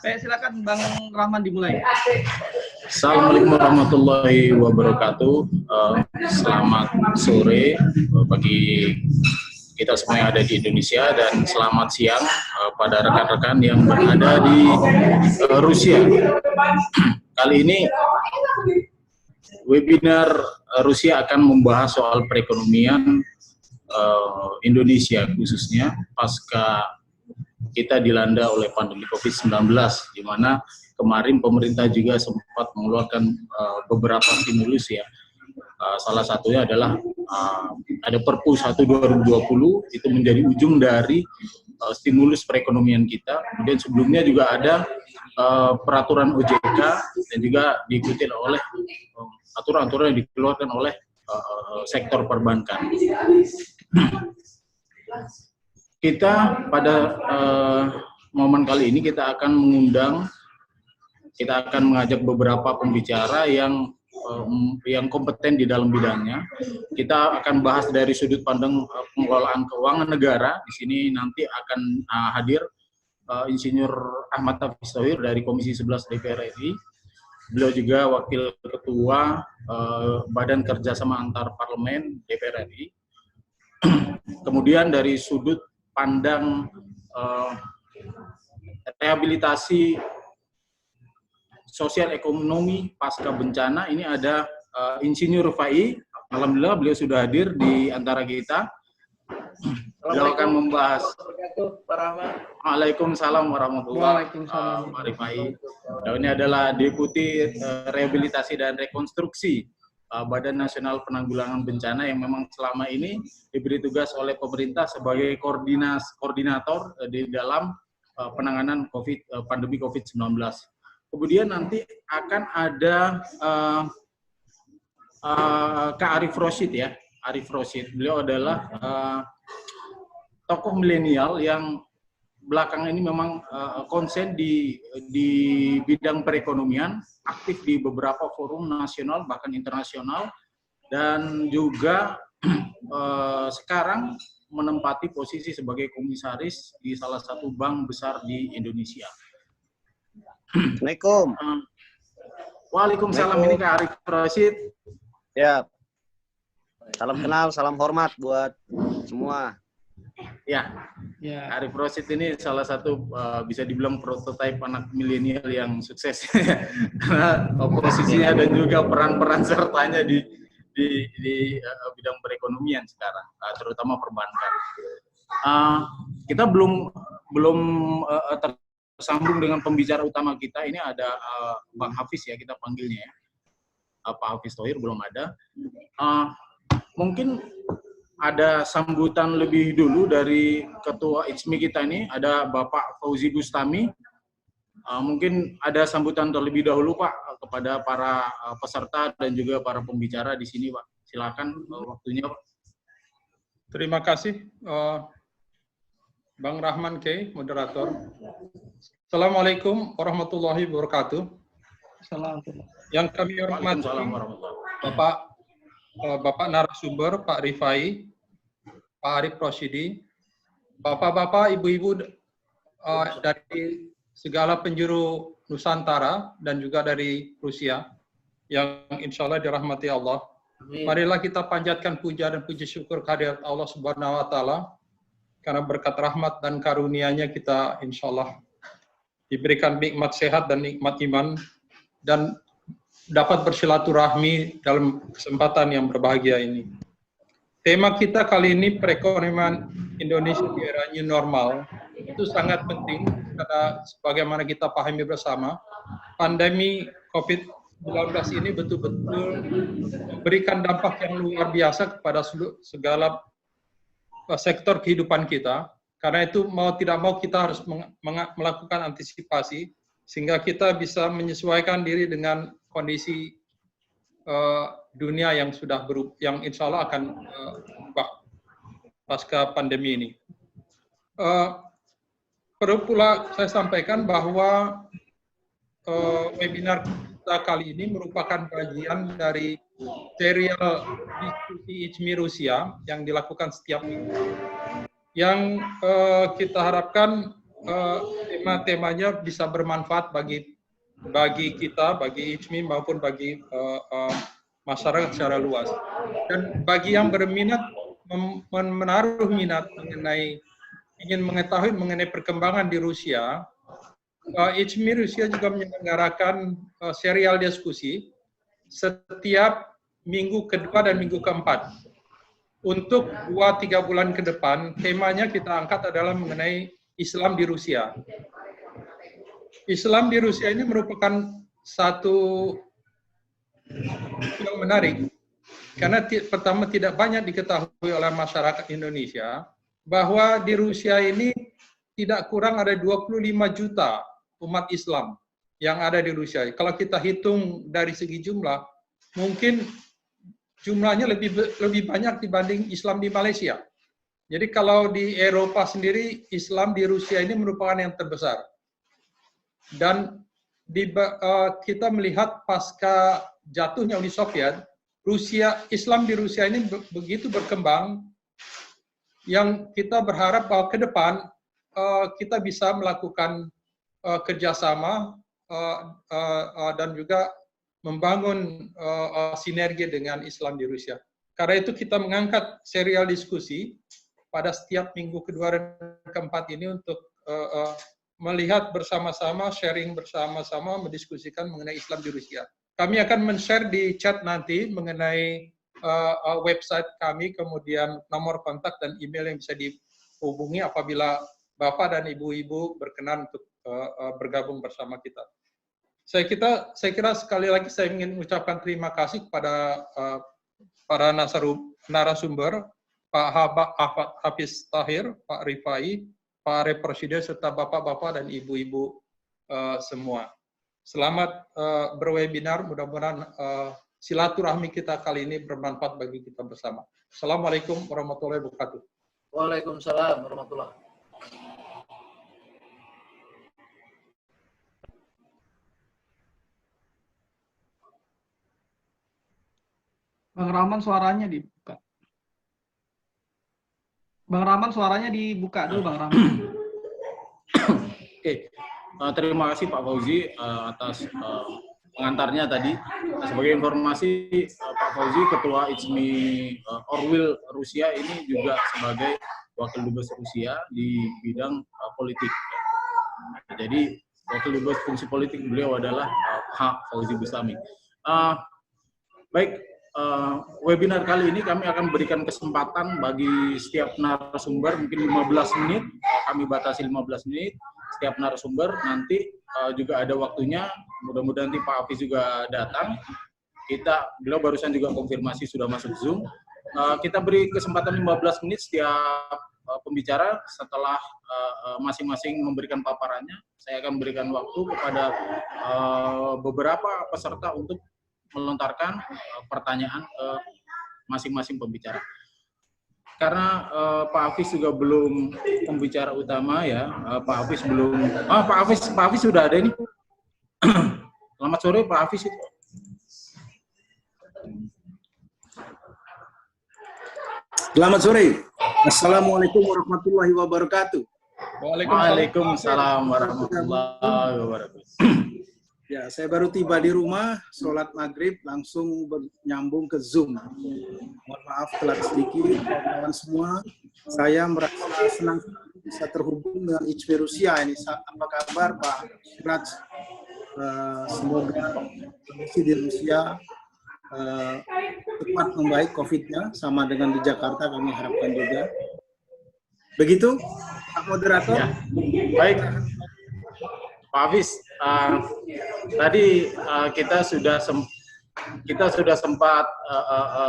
Silakan Bang Rahman dimulai. Assalamualaikum warahmatullahi wabarakatuh. Selamat sore bagi kita semua yang ada di Indonesia dan selamat siang pada rekan-rekan yang berada di Rusia. Kali ini webinar Rusia akan membahas soal perekonomian Indonesia khususnya pasca kita dilanda oleh pandemi COVID-19, di mana kemarin pemerintah juga sempat mengeluarkan beberapa stimulus ya. Salah satunya adalah ada Perpu 1 2020, itu menjadi ujung dari stimulus perekonomian kita. Kemudian sebelumnya juga ada peraturan OJK dan juga diikuti oleh aturan-aturan yang dikeluarkan oleh sektor perbankan. Kita pada momen kali ini kita akan mengajak beberapa pembicara yang kompeten di dalam bidangnya. Kita akan bahas dari sudut pandang pengelolaan keuangan negara. Di sini nanti akan hadir Insinyur Ahmad Hafiz Thohir dari Komisi 11 DPR RI. Beliau juga Wakil Ketua Badan Kerjasama Antar Parlemen DPR RI. Kemudian dari sudut pandang rehabilitasi sosial ekonomi pasca bencana, ini ada Insinyur Rufai. Alhamdulillah beliau sudah hadir di antara kita. Beliau akan membahas. Waalaikumsalam warahmatullahi wabarakatuh. Pak Rifai. Ini adalah Deputi Rehabilitasi dan Rekonstruksi Badan Nasional Penanggulangan Bencana yang memang selama ini diberi tugas oleh pemerintah sebagai koordinator di dalam penanganan pandemi COVID-19. Kemudian nanti akan ada Kak Arif Rosyid ya. Arif Rosyid, beliau adalah tokoh milenial yang belakangan ini memang konsen di bidang perekonomian, aktif di beberapa forum nasional bahkan internasional, dan juga sekarang menempati posisi sebagai komisaris di salah satu bank besar di Indonesia. Assalamualaikum. Waalaikumsalam. Ini Kak Arif Rosyid. Ya. Salam kenal, salam hormat buat semua. Ya. Arif Rosyid ini salah satu bisa dibilang prototipe anak milenial yang sukses karena posisinya dan juga peran-peran sertanya di bidang perekonomian sekarang, terutama perbankan. Kita belum tersambung dengan pembicara utama kita. Ini ada Bang Hafiz ya, kita panggilnya ya. Pak Hafiz Thohir belum ada. Mungkin ada sambutan lebih dulu dari Ketua ICMI kita ini, ada Bapak Fauzi Bustami. Mungkin ada sambutan terlebih dahulu Pak kepada para peserta dan juga para pembicara di sini Pak. Silakan waktunya Pak. Terima kasih Bang Rahman K, moderator. Assalamualaikum warahmatullahi wabarakatuh. Yang kami hormati Bapak narasumber, Pak Rifai, Pak Arif Rosyidi, Bapak-bapak, Ibu-ibu dari segala penjuru Nusantara dan juga dari Rusia yang insya Allah dirahmati Allah. Marilah kita panjatkan puja dan puji syukur kehadirat Allah Subhanahu wa Ta'ala, karena berkat rahmat dan karunia-Nya kita insya Allah diberikan nikmat sehat dan nikmat iman dan dapat bersilaturahmi dalam kesempatan yang berbahagia ini. Tema kita kali ini perekonomian Indonesia di era new normal. Itu sangat penting karena sebagaimana kita pahami bersama, pandemi COVID-19 ini betul-betul memberikan dampak yang luar biasa kepada segala sektor kehidupan kita. Karena itu mau tidak mau kita harus melakukan antisipasi sehingga kita bisa menyesuaikan diri dengan kondisi dunia yang sudah yang insya Allah akan berubah pasca pandemi ini. Perlu pula saya sampaikan bahwa webinar kita kali ini merupakan bagian dari serial diskusi ICMI Rusia yang dilakukan setiap minggu. Yang kita harapkan tema-temanya bisa bermanfaat bagi kita, bagi ICMI maupun bagi masyarakat secara luas. Dan bagi yang berminat menaruh minat ingin mengetahui mengenai perkembangan di Rusia, ICMI Rusia juga menyelenggarakan serial diskusi setiap minggu kedua dan minggu keempat. Untuk 2-3 bulan ke depan, temanya kita angkat adalah mengenai Islam di Rusia. Islam di Rusia ini merupakan satu yang menarik, karena pertama tidak banyak diketahui oleh masyarakat Indonesia, bahwa di Rusia ini tidak kurang ada 25 juta umat Islam yang ada di Rusia. Kalau kita hitung dari segi jumlah, mungkin jumlahnya lebih banyak dibanding Islam di Malaysia. Jadi kalau di Eropa sendiri, Islam di Rusia ini merupakan yang terbesar. Dan kita melihat pasca jatuhnya Uni Soviet, Islam di Rusia ini begitu berkembang, yang kita berharap bahwa ke depan kita bisa melakukan kerjasama dan juga membangun sinergi dengan Islam di Rusia. Karena itu kita mengangkat serial diskusi pada setiap minggu kedua dan keempat ini untuk melihat bersama-sama, sharing bersama-sama, mendiskusikan mengenai Islam di Rusia. Kami akan men-share di chat nanti mengenai website kami, kemudian nomor kontak dan email yang bisa dihubungi apabila Bapak dan Ibu-Ibu berkenan untuk bergabung bersama kita. Saya kira sekali lagi saya ingin mengucapkan terima kasih kepada para narasumber, Pak Hafiz Tahir, Pak Rifai, Pak Arif Roshidi, serta Bapak-Bapak dan Ibu-Ibu semua. Selamat berwebinar, mudah-mudahan silaturahmi kita kali ini bermanfaat bagi kita bersama. Assalamualaikum warahmatullahi wabarakatuh. Waalaikumsalam warahmatullahi wabarakatuh. Bang Rahman suaranya dibuka. Bang Rahman suaranya dibuka dulu, Bang Rahman. Oke, terima kasih Pak Fauzi atas pengantarnya tadi. Sebagai informasi, Pak Fauzi, Ketua ICMI Orwil Rusia ini juga sebagai Wakil Dubes Rusia di bidang politik. Jadi, Wakil Dubes fungsi politik beliau adalah Pak Fauzi Bustami. Baik, webinar kali ini kami akan berikan kesempatan bagi setiap narasumber, mungkin 15 menit, kami batasi 15 menit, setiap narasumber, nanti juga ada waktunya, mudah-mudahan nanti Pak Hafiz juga datang, beliau barusan juga konfirmasi sudah masuk Zoom, kita beri kesempatan 15 menit setiap pembicara, setelah masing-masing memberikan paparannya, saya akan berikan waktu kepada beberapa peserta untuk melontarkan pertanyaan ke masing-masing pembicara. Karena Pak Hafiz juga belum pembicara utama ya, Pak Hafiz belum. Pak Hafiz sudah ada ini. Selamat sore Pak Hafiz. Selamat sore. Assalamualaikum warahmatullahi wabarakatuh. Waalaikumsalam warahmatullahi wabarakatuh. Ya, saya baru tiba di rumah, sholat maghrib, langsung nyambung ke Zoom. Mohon maaf telat sedikit, kawan-kawan semua. Saya merasa senang bisa terhubung dengan ICMI Rusia ini. Apa kabar Pak Raj? Semoga kondisi di Rusia cepat membaik COVID-nya, sama dengan di Jakarta kami harapkan juga. Begitu, Pak Moderator? Ya. Baik, Pak Hafiz. Tadi kita sudah sempat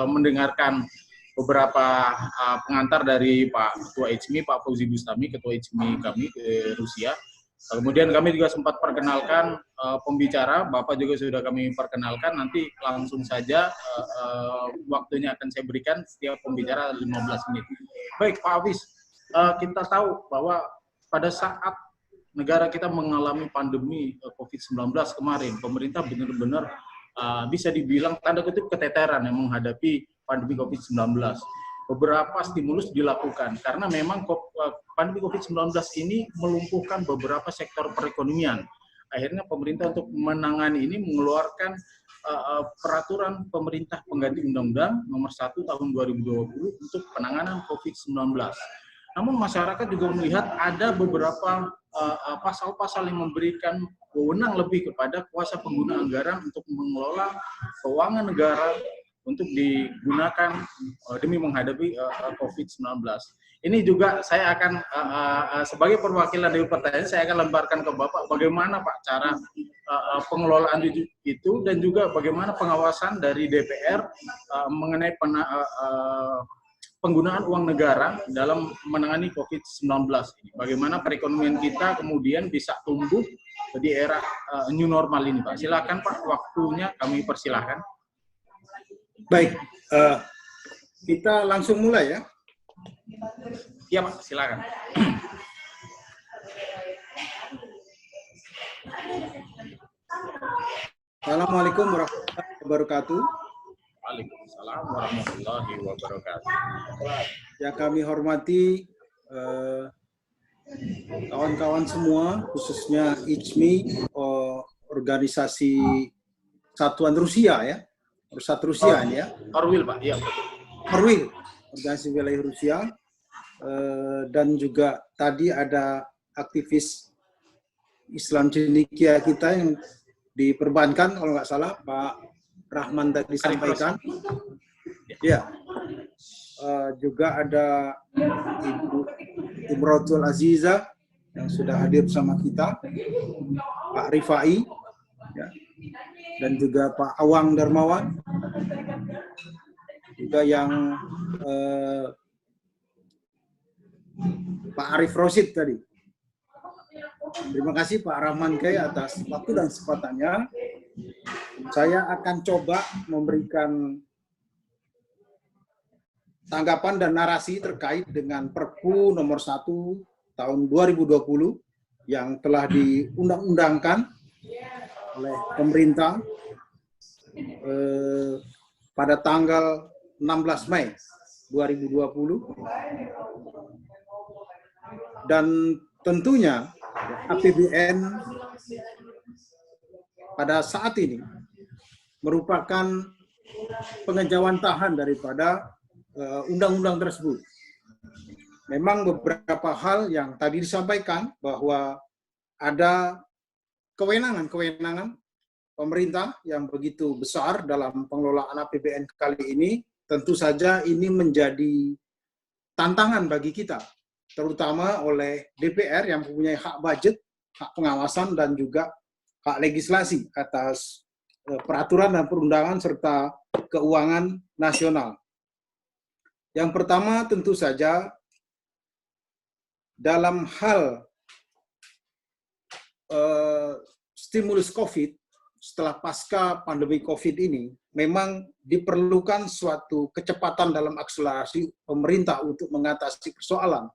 mendengarkan beberapa pengantar dari Pak Ketua ICMI, Pak Fauzi Bustami, Ketua ICMI kami ke Rusia. Kemudian kami juga sempat perkenalkan pembicara, Bapak juga sudah kami perkenalkan, nanti langsung saja waktunya akan saya berikan setiap pembicara 15 menit. Baik Pak Hafiz, kita tahu bahwa pada saat negara kita mengalami pandemi COVID-19 kemarin, pemerintah benar-benar bisa dibilang tanda kutip keteteran yang menghadapi pandemi COVID-19. beberapa stimulus dilakukan karena memang pandemi COVID-19 ini melumpuhkan beberapa sektor perekonomian. Akhirnya pemerintah untuk menangani ini mengeluarkan peraturan pemerintah pengganti Undang-Undang Nomor 1 Tahun 2020 untuk penanganan COVID-19. Namun masyarakat juga melihat ada beberapa pasal-pasal yang memberikan wewenang lebih kepada kuasa pengguna anggaran untuk mengelola keuangan negara untuk digunakan demi menghadapi COVID-19. Ini juga saya akan sebagai perwakilan dari pertanyaan saya akan lemparkan ke Bapak bagaimana Pak cara pengelolaan itu dan juga bagaimana pengawasan dari DPR mengenai penggunaan uang negara dalam menangani COVID-19 ini. Bagaimana perekonomian kita kemudian bisa tumbuh di era new normal ini, Pak. Silakan Pak, waktunya kami persilahkan. Baik, kita langsung mulai ya. Iya Pak, silakan. Assalamualaikum warahmatullahi wabarakatuh. Waalaikumsalam warahmatullahi wabarakatuh. Yang kami hormati kawan-kawan semua, khususnya ICMI, organisasi Satuan Rusia ya, Persat Rusia ini ya. Orwil Pak, iya. Orwil, organisasi wilayah Rusia, dan juga tadi ada aktivis Islam Cendekia kita yang diperbankan kalau nggak salah Pak Rahman tadi sampaikan. Ya, juga ada Ibu Imrotul Aziza yang sudah hadir bersama kita, Pak Rifai, ya, dan juga Pak Awang Darmawan, juga yang Pak Arif Rosid tadi. Terima kasih Pak Rahman Kay atas waktu dan kesempatannya. Saya akan coba memberikan tanggapan dan narasi terkait dengan Perpu Nomor 1 Tahun 2020 yang telah diundang-undangkan oleh pemerintah pada tanggal 16 Mei 2020. Dan tentunya APBN pada saat ini merupakan pengejawantahan daripada undang-undang tersebut. Memang beberapa hal yang tadi disampaikan bahwa ada kewenangan-kewenangan pemerintah yang begitu besar dalam pengelolaan APBN kali ini, tentu saja ini menjadi tantangan bagi kita, terutama oleh DPR yang mempunyai hak budget, hak pengawasan, dan juga hak legislasi atas peraturan dan perundangan serta keuangan nasional. Yang pertama tentu saja dalam hal stimulus COVID setelah pasca pandemi COVID ini, memang diperlukan suatu kecepatan dalam akselerasi pemerintah untuk mengatasi persoalan.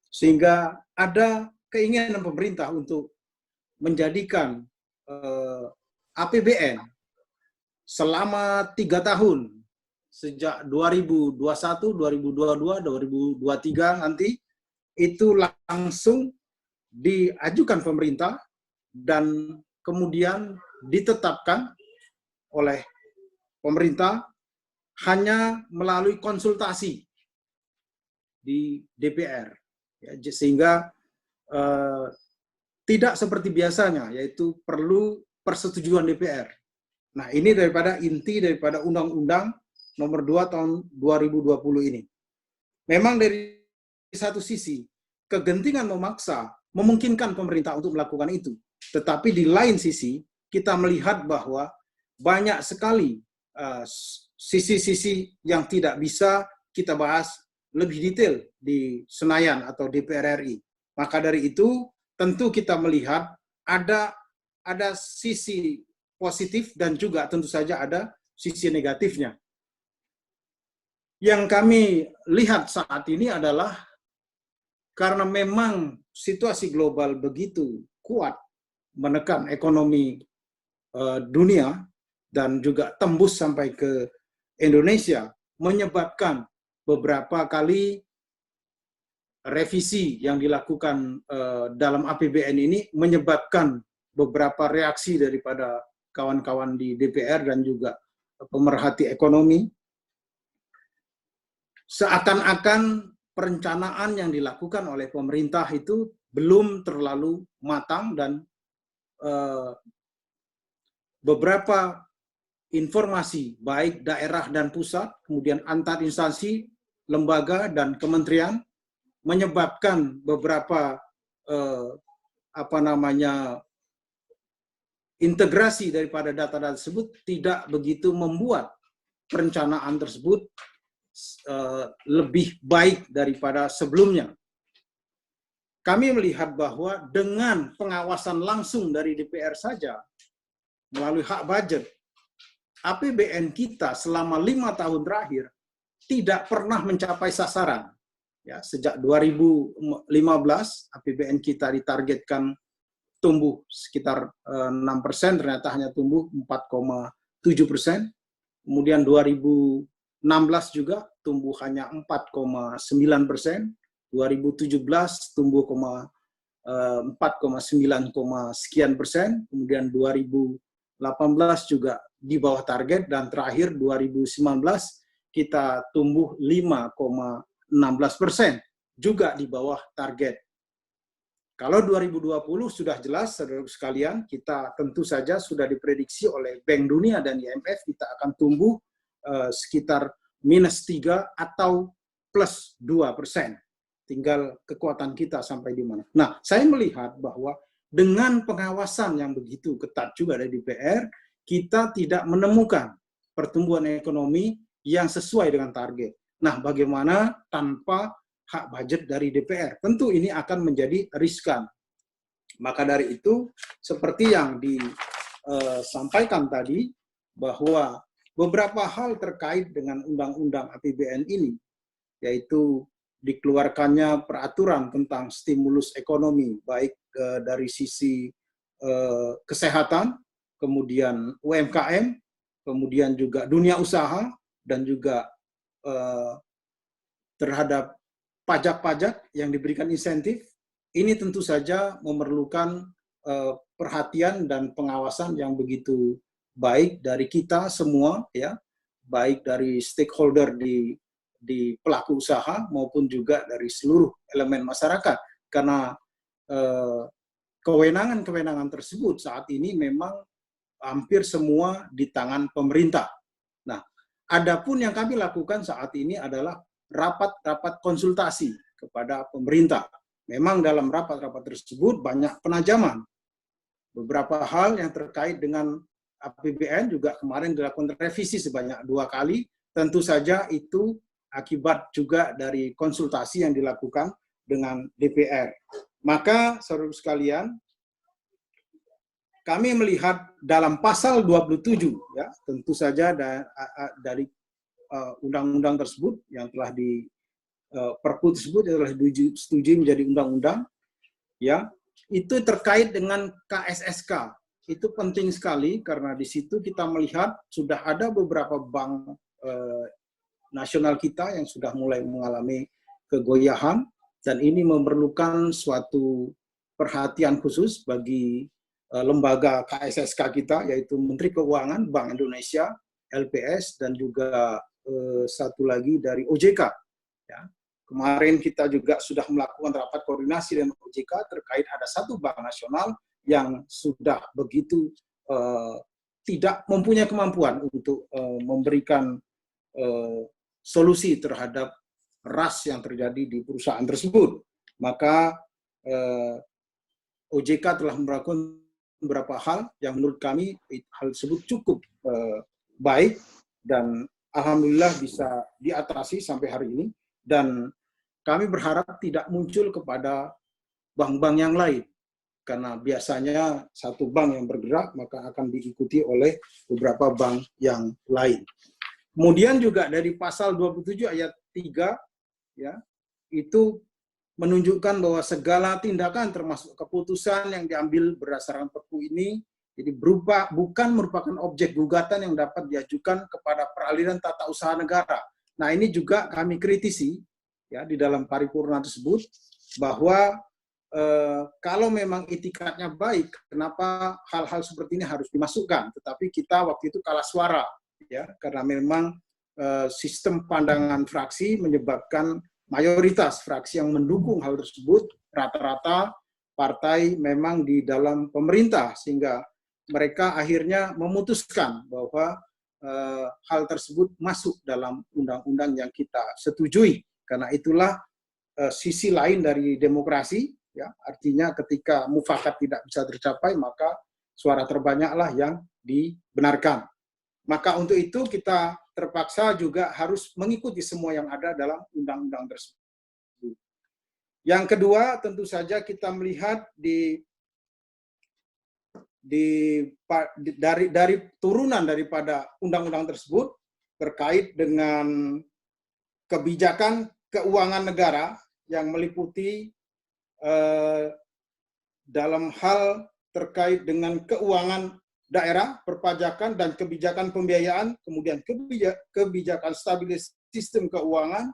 Sehingga ada keinginan pemerintah untuk menjadikan APBN selama 3 tahun, sejak 2021, 2022, 2023 nanti, itu langsung diajukan pemerintah dan kemudian ditetapkan oleh pemerintah hanya melalui konsultasi di DPR. Ya, sehingga tidak seperti biasanya, yaitu perlu persetujuan DPR. Nah, ini daripada inti daripada Undang-Undang Nomor 2 Tahun 2020 ini. Memang dari satu sisi, kegentingan memaksa memungkinkan pemerintah untuk melakukan itu. Tetapi di lain sisi, kita melihat bahwa banyak sekali sisi-sisi yang tidak bisa kita bahas lebih detail di Senayan atau DPR RI. Maka dari itu, tentu kita melihat ada sisi positif dan juga tentu saja ada sisi negatifnya. Yang kami lihat saat ini adalah karena memang situasi global begitu kuat menekan ekonomi dunia dan juga tembus sampai ke Indonesia, menyebabkan beberapa kali revisi yang dilakukan dalam APBN ini menyebabkan beberapa reaksi daripada kawan-kawan di DPR dan juga pemerhati ekonomi. Seakan-akan perencanaan yang dilakukan oleh pemerintah itu belum terlalu matang dan beberapa informasi baik daerah dan pusat, kemudian antar instansi, lembaga dan kementerian menyebabkan beberapa integrasi daripada data-data tersebut tidak begitu membuat perencanaan tersebut lebih baik daripada sebelumnya. Kami melihat bahwa dengan pengawasan langsung dari DPR saja, melalui hak budget, APBN kita selama 5 tahun terakhir tidak pernah mencapai sasaran. Ya, sejak 2015, APBN kita ditargetkan tumbuh sekitar 6%, ternyata hanya tumbuh 4,7%. Kemudian 2016 juga tumbuh hanya 4,9%, 2017 tumbuh 4,9 sekian persen, kemudian 2018 juga di bawah target, dan terakhir 2019 kita tumbuh 5,16%, juga di bawah target. Kalau 2020 sudah jelas, saudara sekalian, kita tentu saja sudah diprediksi oleh Bank Dunia dan IMF kita akan tumbuh sekitar -3 atau +2%. Tinggal kekuatan kita sampai di mana. Nah, saya melihat bahwa dengan pengawasan yang begitu ketat juga dari DPR, kita tidak menemukan pertumbuhan ekonomi yang sesuai dengan target. Nah, bagaimana tanpa hak budget dari DPR? Tentu ini akan menjadi riskan. Maka dari itu, seperti yang disampaikan tadi, bahwa beberapa hal terkait dengan undang-undang APBN ini, yaitu dikeluarkannya peraturan tentang stimulus ekonomi, baik dari sisi kesehatan, kemudian UMKM, kemudian juga dunia usaha, dan juga terhadap pajak-pajak yang diberikan insentif, ini tentu saja memerlukan perhatian dan pengawasan yang begitu baik dari kita semua, ya, baik dari stakeholder di pelaku usaha maupun juga dari seluruh elemen masyarakat, karena kewenangan-kewenangan tersebut saat ini memang hampir semua di tangan pemerintah. Nah, adapun yang kami lakukan saat ini adalah rapat-rapat konsultasi kepada pemerintah. Memang dalam rapat-rapat tersebut banyak penajaman. Beberapa hal yang terkait dengan APBN juga kemarin dilakukan revisi sebanyak 2 kali. Tentu saja itu akibat juga dari konsultasi yang dilakukan dengan DPR. Maka, saudara sekalian, kami melihat dalam pasal 27, ya, tentu saja dari undang-undang tersebut yang telah Perpu tersebut yang telah disetujui menjadi undang-undang, ya, itu terkait dengan KSSK. Itu penting sekali karena di situ kita melihat sudah ada beberapa bank nasional kita yang sudah mulai mengalami kegoyahan, dan ini memerlukan suatu perhatian khusus bagi lembaga KSSK kita, yaitu Menteri Keuangan, Bank Indonesia, LPS, dan juga satu lagi dari OJK. Ya. Kemarin kita juga sudah melakukan rapat koordinasi dengan OJK terkait ada satu bank nasional yang sudah begitu tidak mempunyai kemampuan untuk memberikan solusi terhadap ras yang terjadi di perusahaan tersebut. Maka OJK telah melakukan beberapa hal yang menurut kami hal tersebut cukup baik dan alhamdulillah bisa diatasi sampai hari ini, dan kami berharap tidak muncul kepada bank-bank yang lain, karena biasanya satu bank yang bergerak maka akan diikuti oleh beberapa bank yang lain. Kemudian juga dari pasal 27 ayat 3, ya, itu menunjukkan bahwa segala tindakan termasuk keputusan yang diambil berdasarkan Perpu ini jadi bukan merupakan objek gugatan yang dapat diajukan kepada peralihan tata usaha negara. Nah, ini juga kami kritisi ya di dalam paripurna tersebut bahwa kalau memang itikadnya baik, kenapa hal-hal seperti ini harus dimasukkan? Tetapi kita waktu itu kalah suara, ya, karena memang sistem pandangan fraksi menyebabkan mayoritas fraksi yang mendukung hal tersebut rata-rata partai memang di dalam pemerintah, sehingga mereka akhirnya memutuskan bahwa hal tersebut masuk dalam undang-undang yang kita setujui. Karena itulah sisi lain dari demokrasi. Ya, artinya ketika mufakat tidak bisa tercapai, maka suara terbanyaklah yang dibenarkan. Maka untuk itu kita terpaksa juga harus mengikuti semua yang ada dalam undang-undang tersebut. Yang kedua, tentu saja kita melihat dari turunan daripada undang-undang tersebut terkait dengan kebijakan keuangan negara yang meliputi dalam hal terkait dengan keuangan daerah, perpajakan, dan kebijakan pembiayaan, kemudian kebijakan stabilitas sistem keuangan,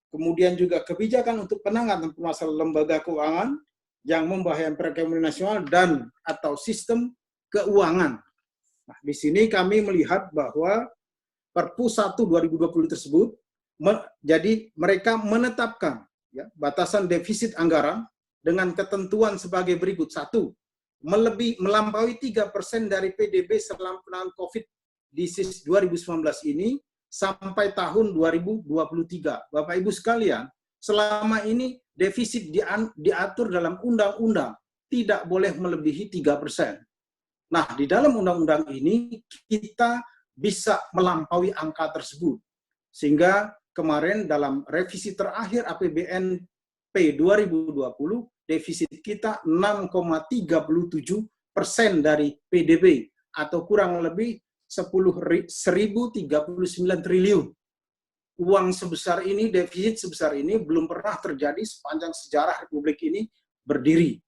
kemudian juga kebijakan untuk penanganan permasalahan lembaga keuangan yang membahayakan perekonomian nasional dan atau sistem keuangan. Nah, di sini kami melihat bahwa Perpu 1 2020 tersebut jadi mereka menetapkan ya, batasan defisit anggaran dengan ketentuan sebagai berikut. 1. Melampaui 3% dari PDB selama penanganan COVID di 2019 ini sampai tahun 2023. Bapak Ibu sekalian, selama ini defisit diatur dalam undang-undang tidak boleh melebihi 3%. Nah, di dalam undang-undang ini kita bisa melampaui angka tersebut. Sehingga kemarin dalam revisi terakhir APBNP 2020, defisit kita 6,37% dari PDB atau kurang lebih 1.039 triliun. Uang sebesar ini, defisit sebesar ini belum pernah terjadi sepanjang sejarah Republik ini berdiri.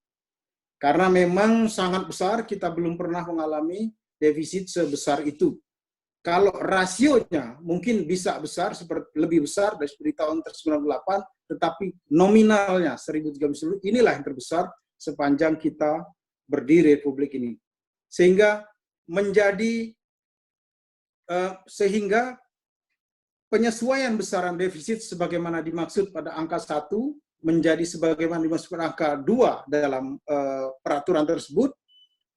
Karena memang sangat besar, kita belum pernah mengalami defisit sebesar itu. Kalau rasionya mungkin bisa besar, lebih besar dari tahun 1998, tetapi nominalnya 1.030, inilah yang terbesar sepanjang kita berdiri Republik ini. Sehingga sehingga penyesuaian besaran defisit sebagaimana dimaksud pada angka 1 menjadi sebagaimana dimaksud pada angka 2 dalam peraturan tersebut,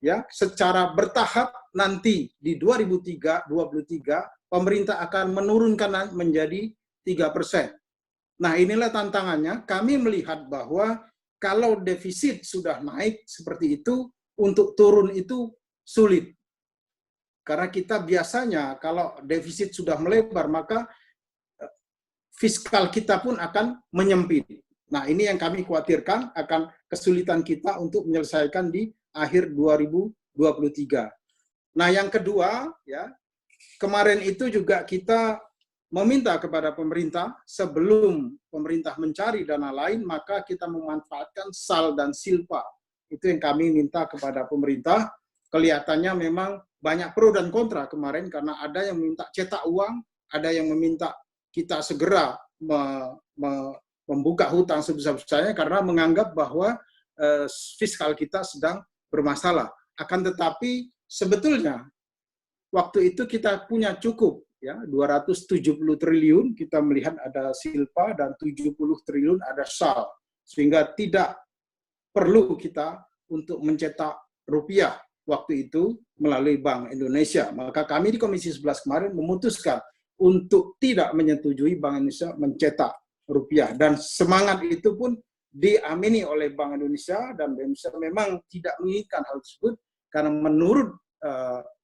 ya, secara bertahap nanti di 2023 pemerintah akan menurunkan menjadi 3%. Nah, inilah tantangannya. Kami melihat bahwa kalau defisit sudah naik seperti itu, untuk turun itu sulit. Karena kita biasanya kalau defisit sudah melebar, maka fiskal kita pun akan menyempit. Nah, ini yang kami khawatirkan akan kesulitan kita untuk menyelesaikan di akhir 2023. Nah, yang kedua, ya, kemarin itu juga kita meminta kepada pemerintah, sebelum pemerintah mencari dana lain, maka kita memanfaatkan SAL dan SILPA. Itu yang kami minta kepada pemerintah. Kelihatannya memang banyak pro dan kontra kemarin, karena ada yang meminta cetak uang, ada yang meminta kita segera membuka hutang sebesar-besarnya karena menganggap bahwa fiskal kita sedang bermasalah. Akan tetapi sebetulnya waktu itu kita punya cukup ya 270 triliun, kita melihat ada silpa, dan 70 triliun ada SAL, sehingga tidak perlu kita untuk mencetak rupiah waktu itu melalui Bank Indonesia. Maka kami di Komisi 11 kemarin memutuskan untuk tidak menyetujui Bank Indonesia mencetak rupiah, dan semangat itu pun diamini oleh Bank Indonesia, dan Bank Indonesia memang tidak menginginkan hal tersebut karena menurut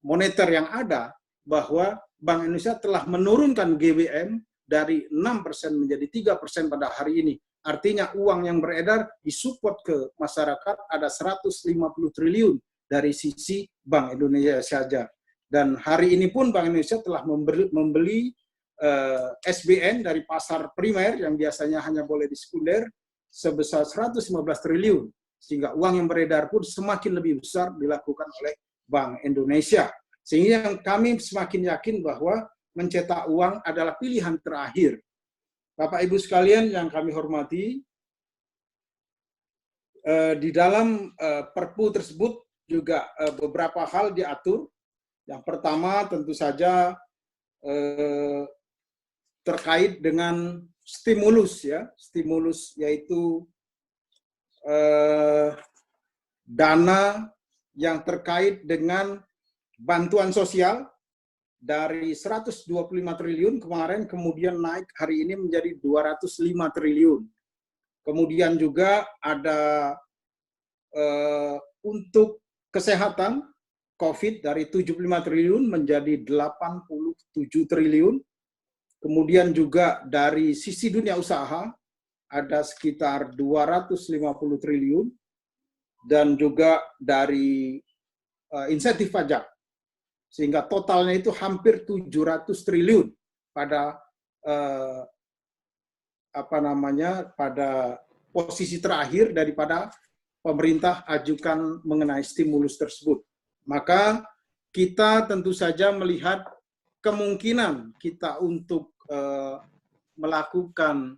moneter yang ada bahwa Bank Indonesia telah menurunkan GBM dari 6% menjadi 3% pada hari ini. Artinya uang yang beredar disupport ke masyarakat ada 150 triliun dari sisi Bank Indonesia saja. Dan hari ini pun Bank Indonesia telah membeli SBN dari pasar primer yang biasanya hanya boleh di sekunder sebesar 115 triliun. Sehingga uang yang beredar pun semakin lebih besar dilakukan oleh Bank Indonesia. Sehingga kami semakin yakin bahwa mencetak uang adalah pilihan terakhir. Bapak Ibu sekalian yang kami hormati, di dalam Perpu tersebut juga beberapa hal diatur. Yang pertama tentu saja terkait dengan stimulus, ya, stimulus yaitu dana yang terkait dengan bantuan sosial dari 125 triliun kemarin, kemudian naik hari ini menjadi 205 triliun. Kemudian juga ada untuk kesehatan COVID dari 75 triliun menjadi 87 triliun. Kemudian juga dari sisi dunia usaha ada sekitar 250 triliun. Dan juga dari insentif pajak. Sehingga totalnya itu hampir 700 triliun pada pada posisi terakhir daripada pemerintah ajukan mengenai stimulus tersebut. Maka kita tentu saja melihat kemungkinan kita untuk melakukan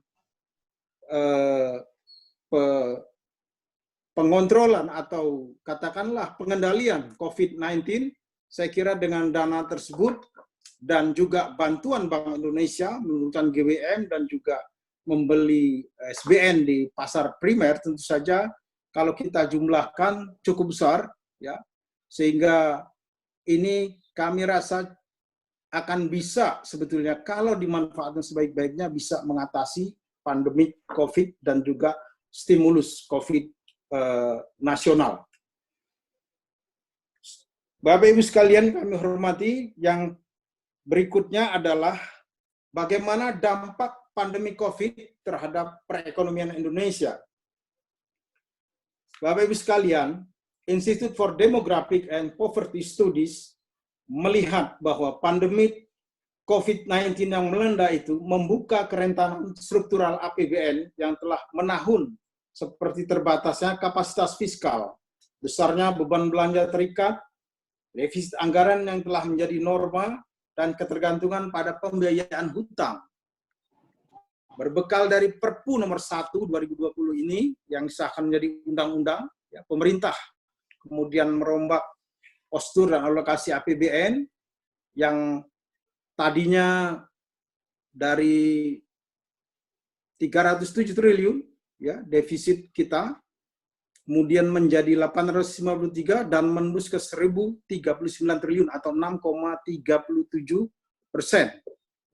pengontrolan atau katakanlah pengendalian COVID-19, saya kira dengan dana tersebut dan juga bantuan Bank Indonesia menurunkan GWM dan juga membeli SBN di pasar primer, tentu saja kalau kita jumlahkan cukup besar, ya, sehingga ini kami rasa akan bisa sebetulnya kalau dimanfaatkan sebaik-baiknya bisa mengatasi pandemi COVID dan juga stimulus COVID nasional. Bapak Ibu sekalian kami hormati, yang berikutnya adalah bagaimana dampak pandemi COVID terhadap perekonomian Indonesia. Bapak Ibu sekalian, Institute for Demographic and Poverty Studies melihat bahwa pandemi COVID-19 yang melanda itu membuka kerentanan struktural APBN yang telah menahun seperti terbatasnya kapasitas fiskal, besarnya beban belanja terikat, defisit anggaran yang telah menjadi norma, dan ketergantungan pada pembiayaan hutang. Berbekal dari Perpu nomor 1 2020 ini yang disahkan menjadi undang-undang, ya, pemerintah kemudian merombak postur dan alokasi APBN yang tadinya dari 307 triliun, ya, defisit kita, kemudian menjadi 853 dan menembus ke 1.039 triliun atau 6,37%.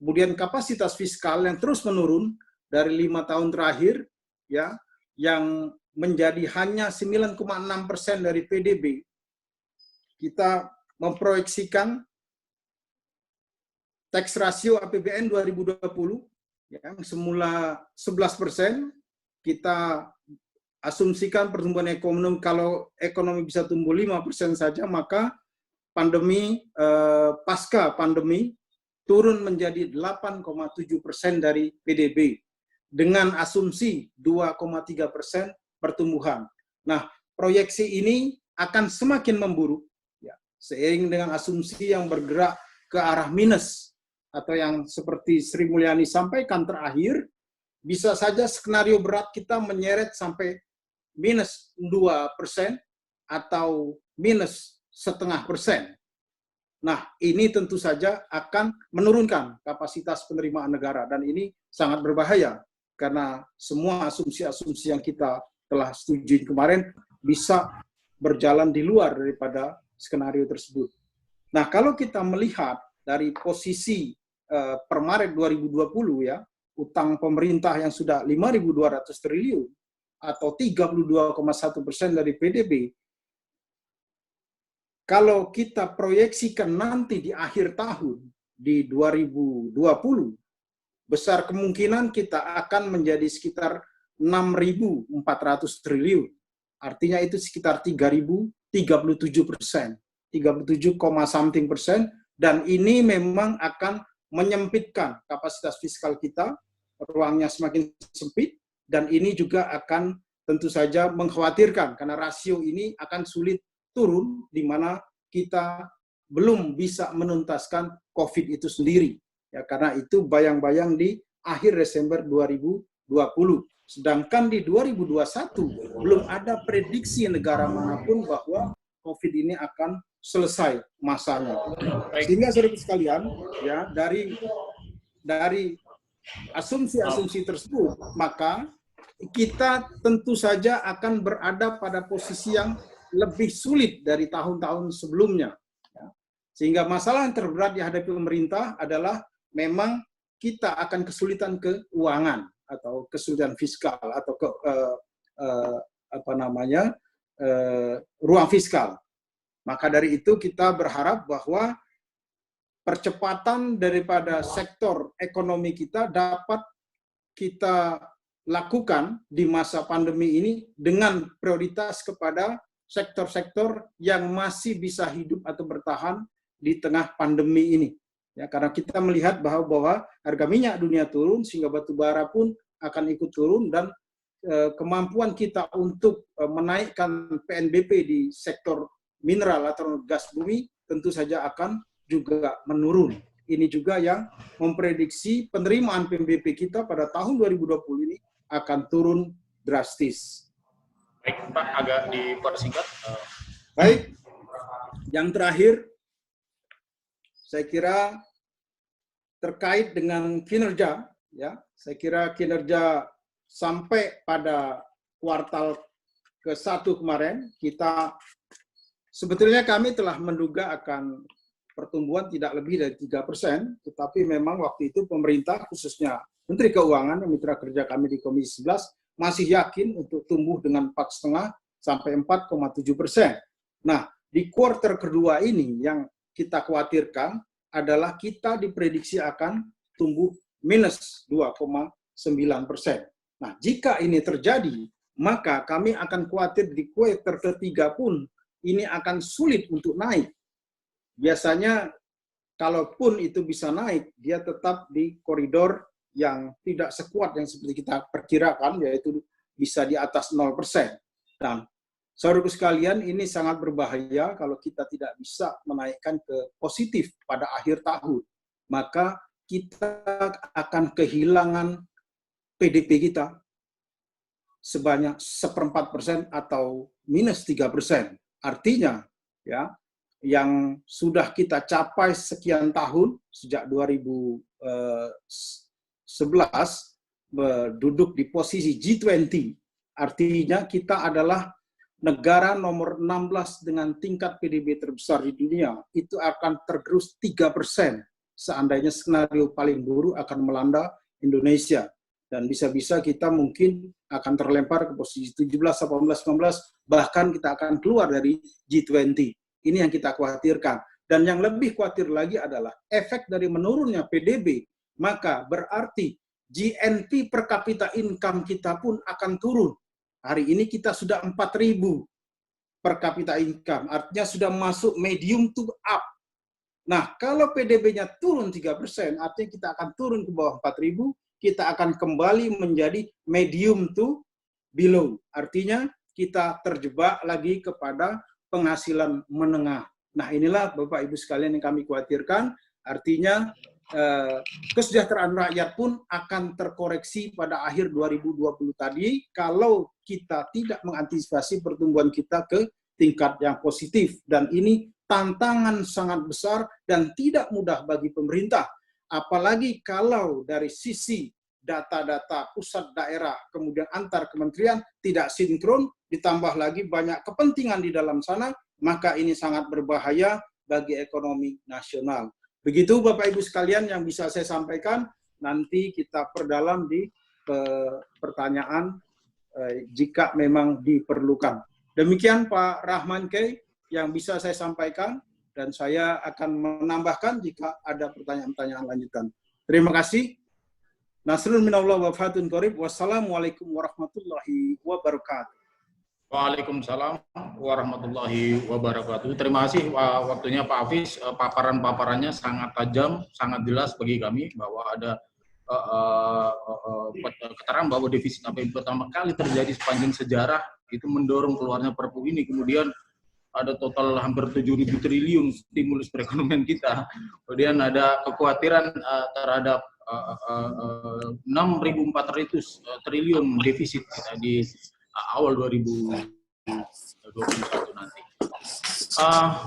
Kemudian kapasitas fiskal yang terus menurun dari 5 tahun terakhir, ya, yang menjadi hanya 9,6% dari PDB. Kita memproyeksikan tax ratio APBN 2020 yang semula 11%, kita asumsikan pertumbuhan ekonomi, kalau ekonomi bisa tumbuh 5% saja, maka pandemi, pasca pandemi, turun menjadi 8,7% dari PDB, dengan asumsi 2,3% pertumbuhan. Nah, proyeksi ini akan semakin memburuk, ya, seiring dengan asumsi yang bergerak ke arah minus, atau yang seperti Sri Mulyani sampaikan terakhir, bisa saja skenario berat kita menyeret sampai minus 2% atau minus 0,5%. Nah, ini tentu saja akan menurunkan kapasitas penerimaan negara, dan ini sangat berbahaya karena semua asumsi-asumsi yang kita telah setujui kemarin bisa berjalan di luar daripada skenario tersebut. Nah, kalau kita melihat dari posisi per Maret 2020, ya, utang pemerintah yang sudah 5.200 triliun atau 32,1% dari PDB, kalau kita proyeksikan nanti di akhir tahun, di 2020, besar kemungkinan kita akan menjadi sekitar 6.400 triliun. Artinya itu sekitar 3.037%, 37,something%, dan ini memang akan menyempitkan kapasitas fiskal kita, ruangnya semakin sempit, dan ini juga akan tentu saja mengkhawatirkan karena rasio ini akan sulit turun, di mana kita belum bisa menuntaskan COVID itu sendiri. Ya, karena itu bayang-bayang di akhir Desember 2020. Sedangkan di 2021 belum ada prediksi negara manapun bahwa COVID ini akan selesai masanya. Sehingga saudara sekalian, ya, dari asumsi-asumsi tersebut, maka kita tentu saja akan berada pada posisi yang lebih sulit dari tahun-tahun sebelumnya. Sehingga masalah yang terberat dihadapi pemerintah adalah memang kita akan kesulitan keuangan atau kesulitan fiskal atau ruang fiskal. Maka dari itu kita berharap bahwa percepatan daripada sektor ekonomi kita dapat kita lakukan di masa pandemi ini dengan prioritas kepada sektor-sektor yang masih bisa hidup atau bertahan di tengah pandemi ini. Ya, karena kita melihat bahwa harga minyak dunia turun sehingga batu bara pun akan ikut turun dan kemampuan kita untuk menaikkan PNBP di sektor mineral atau gas bumi tentu saja akan juga menurun. Ini juga yang memprediksi penerimaan PNBP kita pada tahun 2020 ini akan turun drastis. Baik, Pak, agak dipersingkat. Baik, yang terakhir, saya kira terkait dengan kinerja, ya, saya kira kinerja sampai pada kuartal ke-1 kemarin, kita sebetulnya kami telah menduga akan pertumbuhan tidak lebih dari 3%, tetapi memang waktu itu pemerintah, khususnya Menteri Keuangan dan mitra kerja kami di Komisi 11, masih yakin untuk tumbuh dengan 4,5 sampai 4,7%. Nah, di kuartal kedua ini yang kita khawatirkan adalah kita diprediksi akan tumbuh minus 2,9%. Nah, jika ini terjadi, maka kami akan khawatir di kuartal ketiga pun ini akan sulit untuk naik. Biasanya, kalaupun itu bisa naik, dia tetap di koridor yang tidak sekuat yang seperti kita perkirakan, yaitu bisa di atas 0%. Dan saudaraku sekalian, ini sangat berbahaya kalau kita tidak bisa menaikkan ke positif pada akhir tahun. Maka kita akan kehilangan PDB kita sebanyak 1/4% atau minus 3%. Artinya, ya, yang sudah kita capai sekian tahun, sejak 2011, duduk di posisi G20, artinya kita adalah negara nomor 16 dengan tingkat PDB terbesar di dunia, itu akan tergerus 3% seandainya skenario paling buruk akan melanda Indonesia. Dan bisa-bisa kita mungkin akan terlempar ke posisi 17, 18, 19, bahkan kita akan keluar dari G20. Ini yang kita khawatirkan. Dan yang lebih khawatir lagi adalah efek dari menurunnya PDB, maka berarti GNP per kapita income kita pun akan turun. Hari ini kita sudah 4.000 per kapita income, artinya sudah masuk medium to up. Nah, kalau PDB-nya turun 3%, artinya kita akan turun ke bawah 4.000, kita akan kembali menjadi medium to below. Artinya kita terjebak lagi kepada penghasilan menengah. Nah, inilah Bapak Ibu sekalian yang kami khawatirkan. Artinya kesejahteraan rakyat pun akan terkoreksi pada akhir 2020 tadi kalau kita tidak mengantisipasi pertumbuhan kita ke tingkat yang positif. Dan ini tantangan sangat besar dan tidak mudah bagi pemerintah. Apalagi kalau dari sisi data-data pusat daerah, kemudian antar kementerian tidak sinkron, ditambah lagi banyak kepentingan di dalam sana, maka ini sangat berbahaya bagi ekonomi nasional. Begitu Bapak Ibu sekalian yang bisa saya sampaikan, nanti kita perdalam di pertanyaan jika memang diperlukan. Demikian Pak Rahman Kay yang bisa saya sampaikan, dan saya akan menambahkan jika ada pertanyaan-pertanyaan lanjutan. Terima kasih. Nasrun minallah wa fatun qarib. Wassalamualaikum warahmatullahi wabarakatuh. Waalaikumsalam warahmatullahi wabarakatuh. Terima kasih waktunya Pak Hafiz. Paparan-paparannya sangat tajam, sangat jelas bagi kami bahwa ada keterangan bahwa defisit APBN pertama kali terjadi sepanjang sejarah itu mendorong keluarnya Perpu ini. Kemudian ada total hampir 7.000 triliun stimulus perekonomian kita. Kemudian ada kekhawatiran terhadap 6.400 triliun defisit kita di awal 2021 nanti.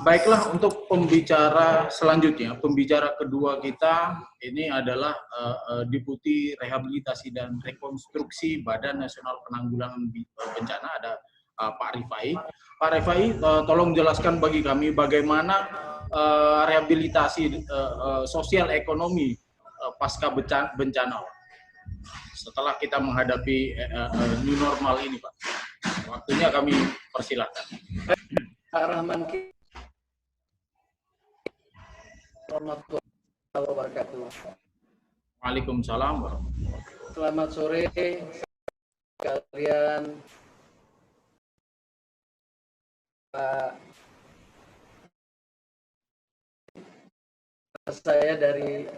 Baiklah, untuk pembicara selanjutnya, pembicara kedua kita ini adalah Deputi Rehabilitasi dan Rekonstruksi Badan Nasional Penanggulangan Bencana, ada Pak Rifai. Pak Rifai, tolong jelaskan bagi kami bagaimana rehabilitasi sosial ekonomi pasca bencana setelah kita menghadapi new normal ini, Pak. Waktunya kami persilahkan. Pak Rahman, warahmatullahi wabarakatuh. Waalaikumsalam warahmatullahi wabarakatuh. Selamat sore kalian. Pak, saya dari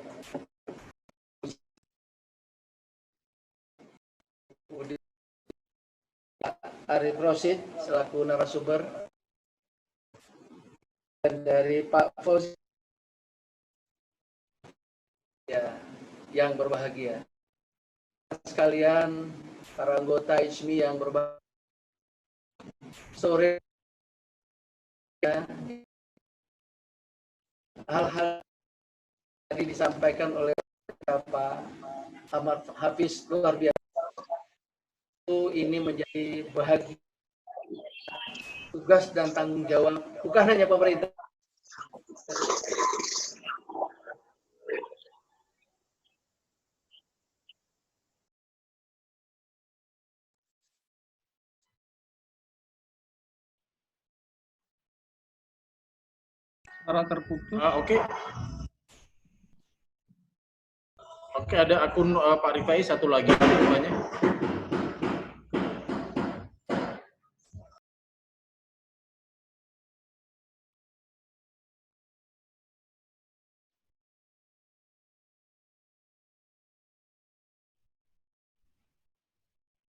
Arif Rosid selaku narasumber, dan dari Pak Fauzi ya, yang berbahagia. Sekalian para anggota ISMI yang berbahagia, sore ya, hal-hal tadi disampaikan oleh Pak Ahmad Hafiz luar biasa. Ini menjadi bahagia, tugas dan tanggung jawab bukan hanya pemerintah. Suara terputus. Oke, ada akun Pak Rifai satu lagi namanya.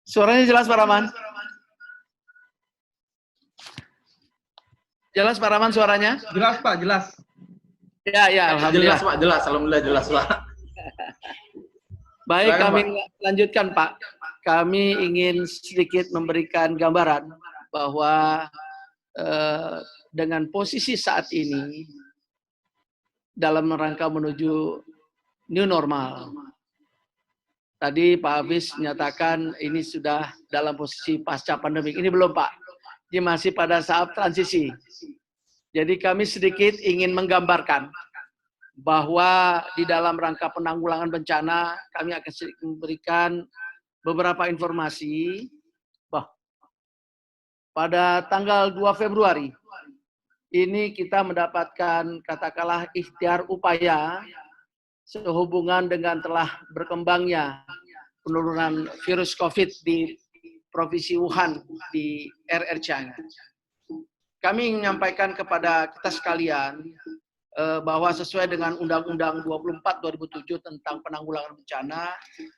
Suaranya jelas Pak Rahman? Jelas Pak Rahman suaranya? Jelas Pak, jelas. Ya, ya, alhamdulillah. Jelas Pak, jelas. Alhamdulillah jelas Pak. Baik, Silakan, kami Pak. lanjutkan Pak. Kami ingin sedikit memberikan gambaran bahwa dengan posisi saat ini dalam rangka menuju new normal. Tadi Pak Hafiz menyatakan ini sudah dalam posisi pasca pandemi. Ini belum Pak, ini masih pada saat transisi. Jadi kami sedikit ingin menggambarkan bahwa di dalam rangka penanggulangan bencana kami akan sedikit memberikan beberapa informasi. Pada tanggal 2 Februari ini kita mendapatkan katakanlah ikhtiar upaya sehubungan dengan telah berkembangnya penurunan virus COVID di Provinsi Wuhan di RR China. Kami menyampaikan kepada kita sekalian bahwa sesuai dengan Undang-Undang 24/2007 tentang penanggulangan bencana,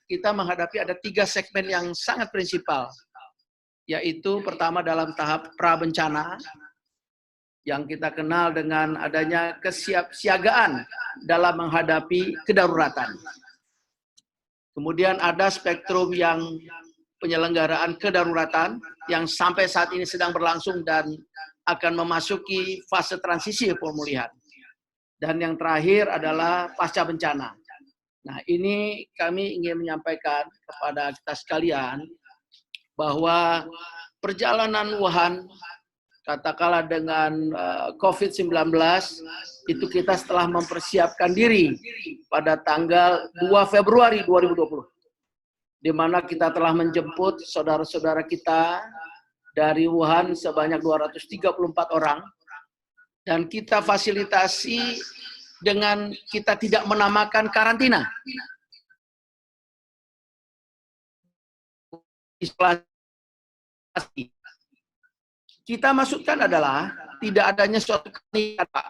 kita menghadapi ada 3 segmen yang sangat prinsipal, yaitu pertama dalam tahap pra-bencana, yang kita kenal dengan adanya kesiapsiagaan dalam menghadapi kedaruratan. Kemudian ada spektrum yang penyelenggaraan kedaruratan yang sampai saat ini sedang berlangsung dan akan memasuki fase transisi pemulihan. Dan yang terakhir adalah pasca bencana. Nah, ini kami ingin menyampaikan kepada kita sekalian bahwa perjalanan Wuhan katakanlah dengan COVID-19 itu kita setelah mempersiapkan diri pada tanggal 2 Februari 2020, di mana kita telah menjemput saudara-saudara kita dari Wuhan sebanyak 234 orang, dan kita fasilitasi dengan kita tidak menamakan karantina. Isolasi. Kita maksudkan adalah tidak adanya suatu keniatan Pak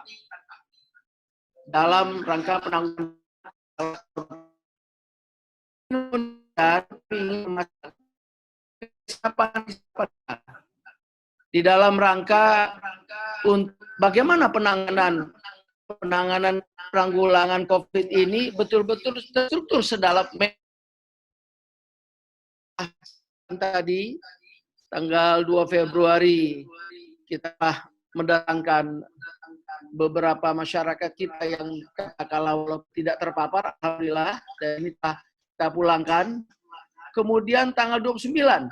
dalam rangka penanggulangan di dalam rangka bagaimana penanganan penanggulangan COVID ini betul-betul terstruktur sedalam tadi tanggal 2 Februari kita mendatangkan beberapa masyarakat kita yang kalau tidak terpapar, alhamdulillah, dan ini kita pulangkan. Kemudian tanggal 29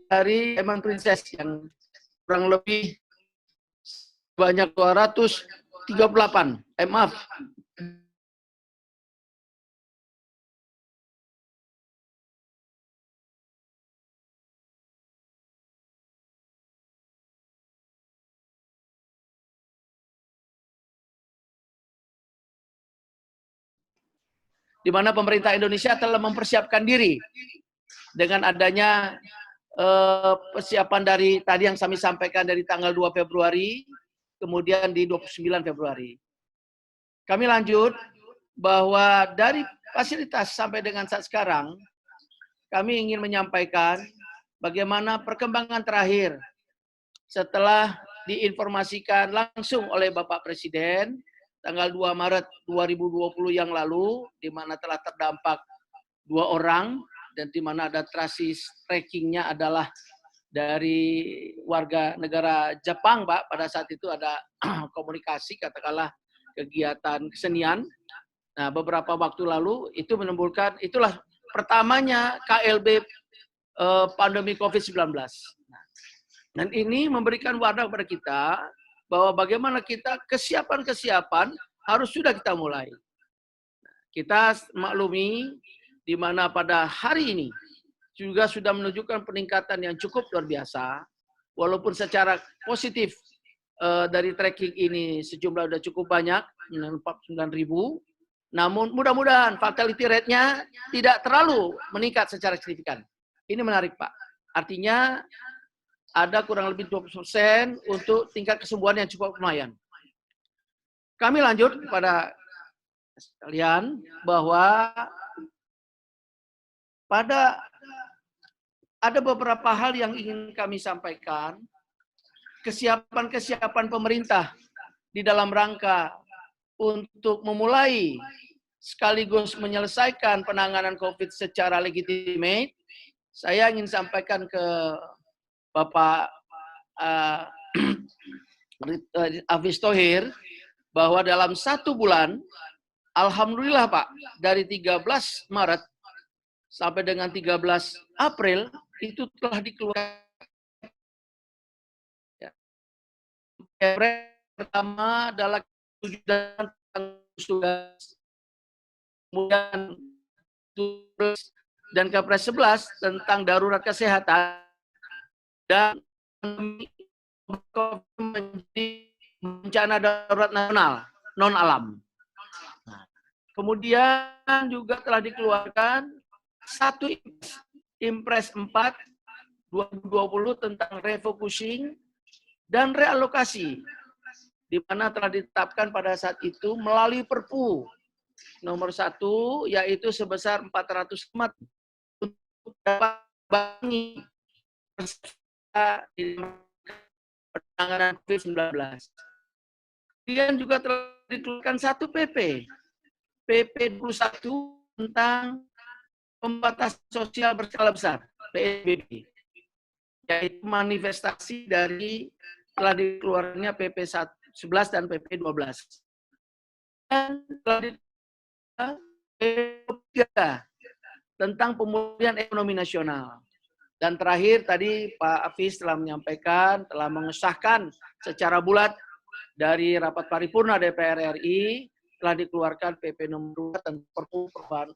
dari Eman Princess yang kurang lebih banyak 238, maaf. Di mana pemerintah Indonesia telah mempersiapkan diri dengan adanya persiapan dari tadi yang kami sampaikan dari tanggal 2 Februari, kemudian di 29 Februari. Kami lanjut bahwa dari fasilitas sampai dengan saat sekarang, kami ingin menyampaikan bagaimana perkembangan terakhir setelah diinformasikan langsung oleh Bapak Presiden tanggal 2 Maret 2020 yang lalu, di mana telah terdampak 2 orang, dan di mana ada trackingnya adalah dari warga negara Jepang, Pak. Pada saat itu ada komunikasi, katakanlah kegiatan kesenian. Nah, beberapa waktu lalu itu menimbulkan, itulah pertamanya KLB pandemi COVID-19. Dan ini memberikan warna kepada kita bahwa bagaimana kita kesiapan harus sudah kita mulai. Kita maklumi di mana pada hari ini juga sudah menunjukkan peningkatan yang cukup luar biasa, walaupun secara positif dari tracking ini sejumlah sudah cukup banyak, 49.000, namun mudah-mudahan fatality rate-nya tidak terlalu meningkat secara signifikan. Ini menarik, Pak. Artinya ada kurang lebih 20% untuk tingkat kesembuhan yang cukup lumayan. Kami lanjut kepada sekalian bahwa ada beberapa hal yang ingin kami sampaikan, kesiapan pemerintah di dalam rangka untuk memulai sekaligus menyelesaikan penanganan COVID secara legitimate. Saya ingin sampaikan ke Bapak Hafiz Thohir bahwa dalam 1 bulan, alhamdulillah Pak, dari 13 Maret sampai dengan 13 April itu telah dikeluarkan. Pertama adalah tugas, kemudian dan Kepres 11 tentang darurat kesehatan, dan menjadi bencana darurat nasional non alam. Kemudian juga telah dikeluarkan satu Impres 4 2020 tentang refocusing dan realokasi, di mana telah ditetapkan pada saat itu melalui Perpu nomor 1, yaitu sebesar 400 untuk dapat bangi penanganan COVID-19. Kemudian juga telah dikeluarkan satu PP 21 tentang pembatasan sosial berskala besar, PSBB, yaitu manifestasi dari telah dikeluarkannya PP 11 dan PP 12. Dan telah dikeluarkan PP 3 tentang pemulihan ekonomi nasional. Dan terakhir tadi Pak Hafiz telah menyampaikan, telah mengesahkan secara bulat dari rapat paripurna DPR RI, telah dikeluarkan PP nomor 2 tentang Perpu perubahan.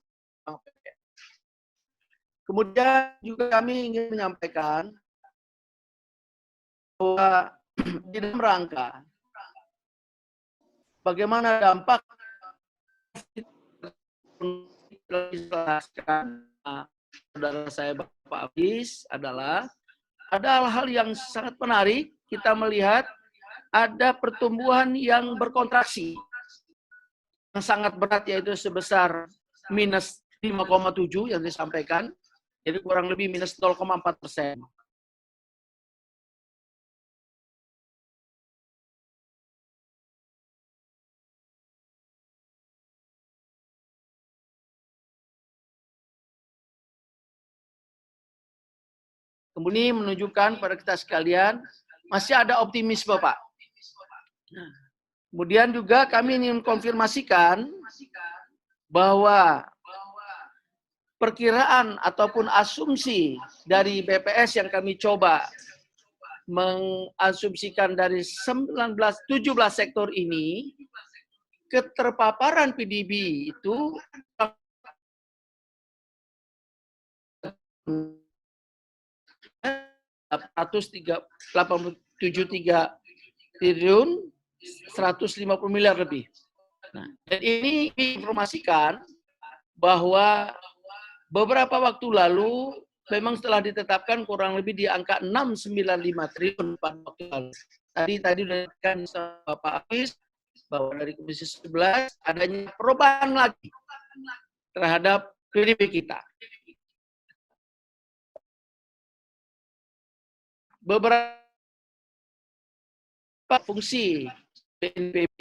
Kemudian juga kami ingin menyampaikan bahwa di dalam rangka bagaimana dampak saudara saya Bapak Hafiz adalah ada hal-hal yang sangat menarik. Kita melihat ada pertumbuhan yang berkontraksi yang sangat berat, yaitu sebesar minus 5,7 yang disampaikan, jadi kurang lebih minus 0,4%. kemudian menunjukkan pada kita sekalian masih ada optimisme, Pak. Nah, kemudian juga kami ingin konfirmasikan bahwa perkiraan ataupun asumsi dari BPS yang kami coba mengasumsikan dari 17 sektor ini, keterpaparan PDB itu 873 triliun 150 miliar lebih. Nah, dan ini diinformasikan bahwa beberapa waktu lalu memang setelah ditetapkan kurang lebih di angka 695 triliun pada waktu lalu. Tadi sudah dikatakan Bapak Hafiz bahwa dari Komisi 11 adanya perubahan lagi terhadap PDB kita. Beberapa fungsi BNPB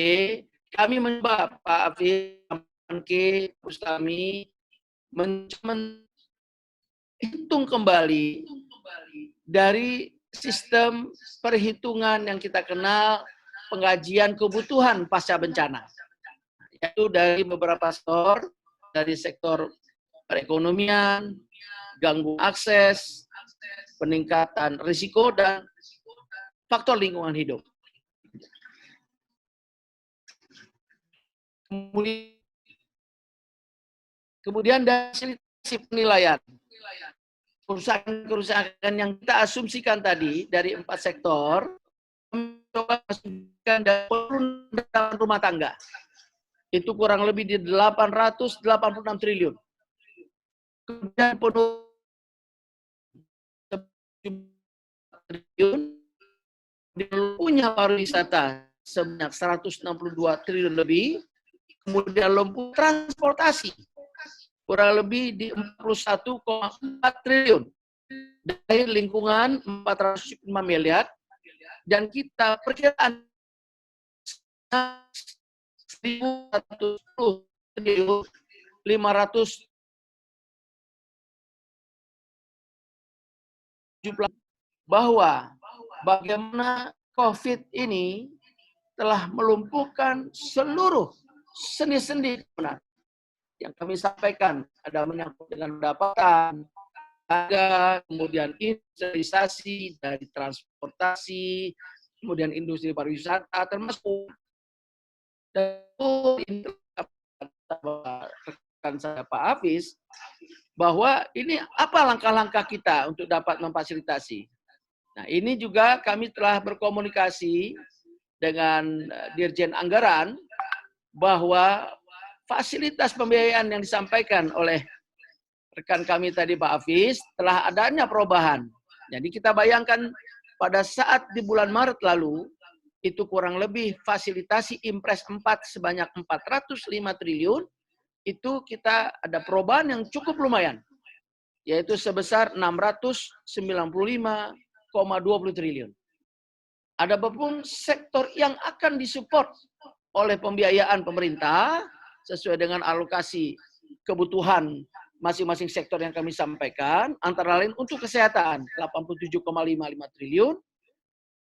kami mencoba Pak Hafiz, kami menghitung kembali dari sistem perhitungan yang kita kenal pengajian kebutuhan pasca bencana, yaitu dari beberapa sektor, dari sektor perekonomian, gangguan akses, peningkatan risiko, dan faktor lingkungan hidup. Kemudian dari sisi penilaian, kerusakan yang kita asumsikan tadi dari 4 sektor, mencoba asumsikan dari perundangan rumah tangga. Itu kurang lebih di 886 triliun. Kemudian triliun punya pariwisata sebanyak 162 triliun lebih, kemudian lumpuh transportasi kurang lebih di 41,4 triliun, dari lingkungan 405 miliar, dan kita perkiraan 110 triliun 500 bahwa bagaimana COVID ini telah melumpuhkan seluruh sendi-sendi yang kami sampaikan, ada menyangkut dengan pendapatan, harga, kemudian industrialisasi dari transportasi, kemudian industri pariwisata, termasuk rekan saya Pak Hafiz, bahwa ini apa langkah-langkah kita untuk dapat memfasilitasi. Nah, ini juga kami telah berkomunikasi dengan Dirjen Anggaran bahwa fasilitas pembiayaan yang disampaikan oleh rekan kami tadi Pak Hafiz telah adanya perubahan. Jadi kita bayangkan pada saat di bulan Maret lalu itu kurang lebih fasilitasi Impres 4 sebanyak 405 triliun, itu kita ada perubahan yang cukup lumayan, yaitu sebesar 695,20 triliun. Ada beberapa sektor yang akan disupport oleh pembiayaan pemerintah sesuai dengan alokasi kebutuhan masing-masing sektor yang kami sampaikan, antara lain untuk kesehatan 87,55 triliun,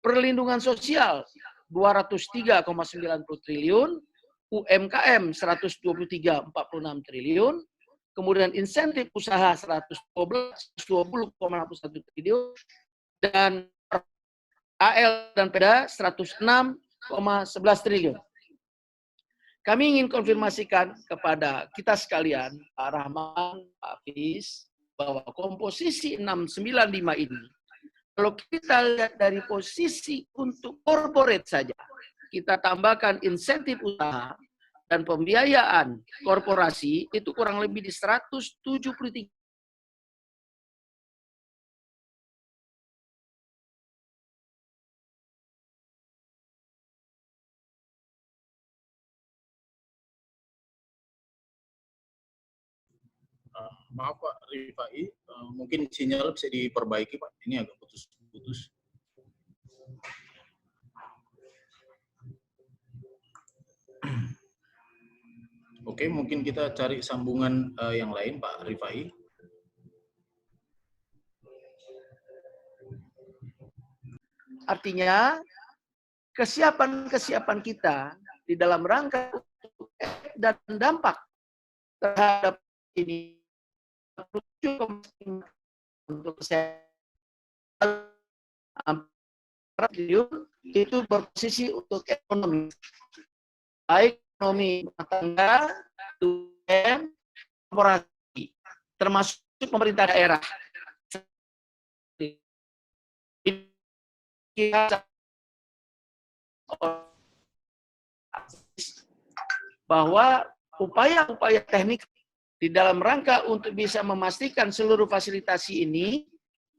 perlindungan sosial 203,90 triliun, UMKM 123,46 triliun, kemudian insentif usaha 120,61 triliun, dan AL dan PEDA 106,11 triliun. Kami ingin konfirmasikan kepada kita sekalian, Pak Rahman, Pak Hafiz, bahwa komposisi 695 ini, kalau kita lihat dari posisi untuk corporate saja, kita tambahkan insentif usaha dan pembiayaan korporasi, itu kurang lebih di 173. Maaf Pak Rifai, mungkin sinyal bisa diperbaiki Pak, ini agak putus-putus. Oke, mungkin kita cari sambungan yang lain Pak Rifai. artinya kesiapan kita di dalam rangka dan dampak terhadap ini untuk kesehatan itu berposisi untuk ekonomi, baik ekonomi rumah tangga, korporasi, termasuk pemerintah daerah. Bahwa upaya-upaya teknik di dalam rangka untuk bisa memastikan seluruh fasilitasi ini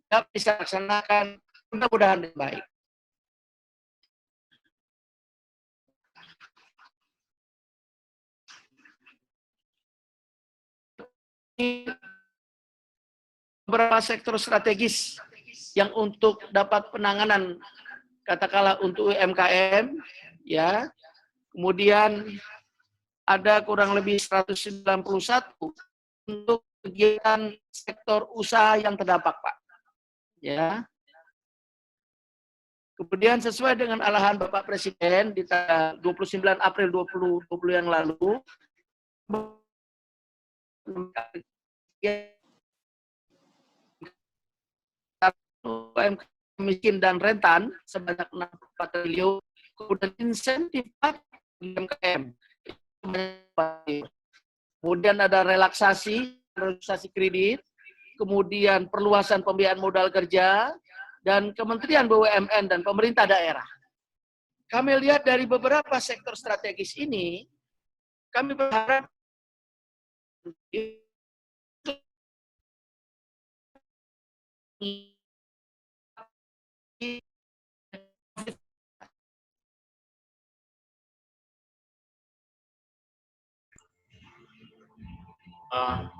dapat dilaksanakan mudah-mudahan dengan baik. Beberapa sektor strategis yang untuk dapat penanganan, katakanlah untuk UMKM, ya. Kemudian ada kurang lebih 191 untuk kegiatan sektor usaha yang terdampak, Pak. Ya. Kemudian sesuai dengan arahan Bapak Presiden di tanggal 29 April 2020 yang lalu, UMKM miskin dan rentan sebanyak 64 triliun, kemudian insentif UMKM. Kemudian ada relaksasi kredit, kemudian perluasan pembiayaan modal kerja, dan Kementerian BUMN dan pemerintah daerah. Kami lihat dari beberapa sektor strategis ini, kami berharap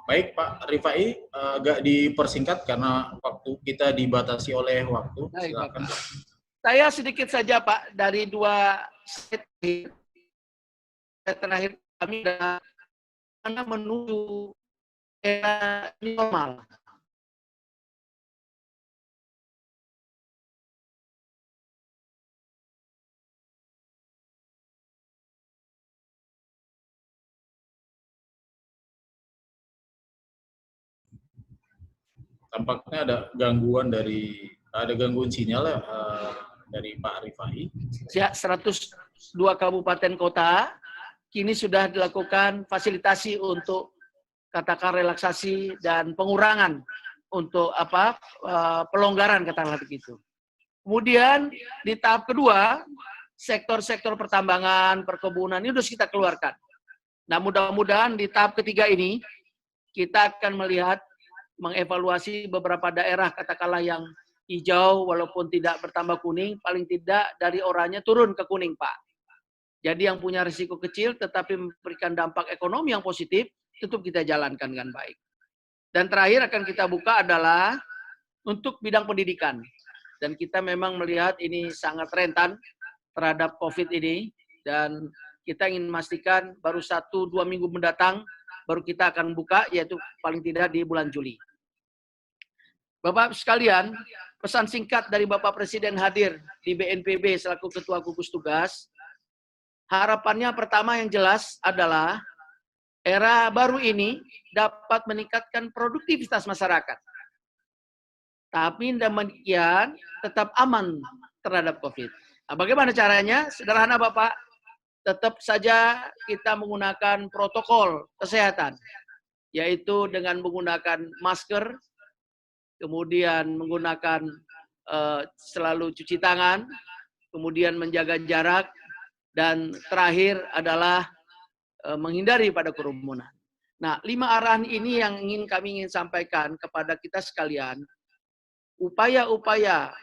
Baik Pak Rifai, agak dipersingkat karena waktu kita dibatasi oleh waktu. Baik, Silakan. Bapak. Saya sedikit saja Pak dari dua slide terakhir kami adalah menuju era normal. Tampaknya ada gangguan sinyal ya dari Pak Rifai. Ya, 102 kabupaten kota kini sudah dilakukan fasilitasi untuk katakan relaksasi dan pengurangan untuk pelonggaran katakanlah begitu. Kemudian di tahap kedua, sektor-sektor pertambangan, perkebunan ini harus kita keluarkan. Nah, mudah-mudahan di tahap ketiga ini kita akan melihat mengevaluasi beberapa daerah katakanlah yang hijau walaupun tidak bertambah kuning, paling tidak dari oranye turun ke kuning, Pak. Jadi yang punya risiko kecil tetapi memberikan dampak ekonomi yang positif, tetap kita jalankan dengan baik. Dan terakhir akan kita buka adalah untuk bidang pendidikan. Dan kita memang melihat ini sangat rentan terhadap COVID ini. Dan kita ingin memastikan baru 1-2 minggu mendatang baru kita akan buka, yaitu paling tidak di bulan Juli. Bapak sekalian, pesan singkat dari Bapak Presiden hadir di BNPB selaku Ketua Gugus Tugas. Harapannya pertama yang jelas adalah era baru ini dapat meningkatkan produktivitas masyarakat. Tapi demikian tetap aman terhadap COVID. Nah, bagaimana caranya? Sederhana Bapak, tetap saja kita menggunakan protokol kesehatan, yaitu dengan menggunakan masker, kemudian menggunakan selalu cuci tangan, kemudian menjaga jarak, dan terakhir adalah menghindari pada kerumunan. Nah, 5 arahan ini yang kami ingin sampaikan kepada kita sekalian. Upaya-upaya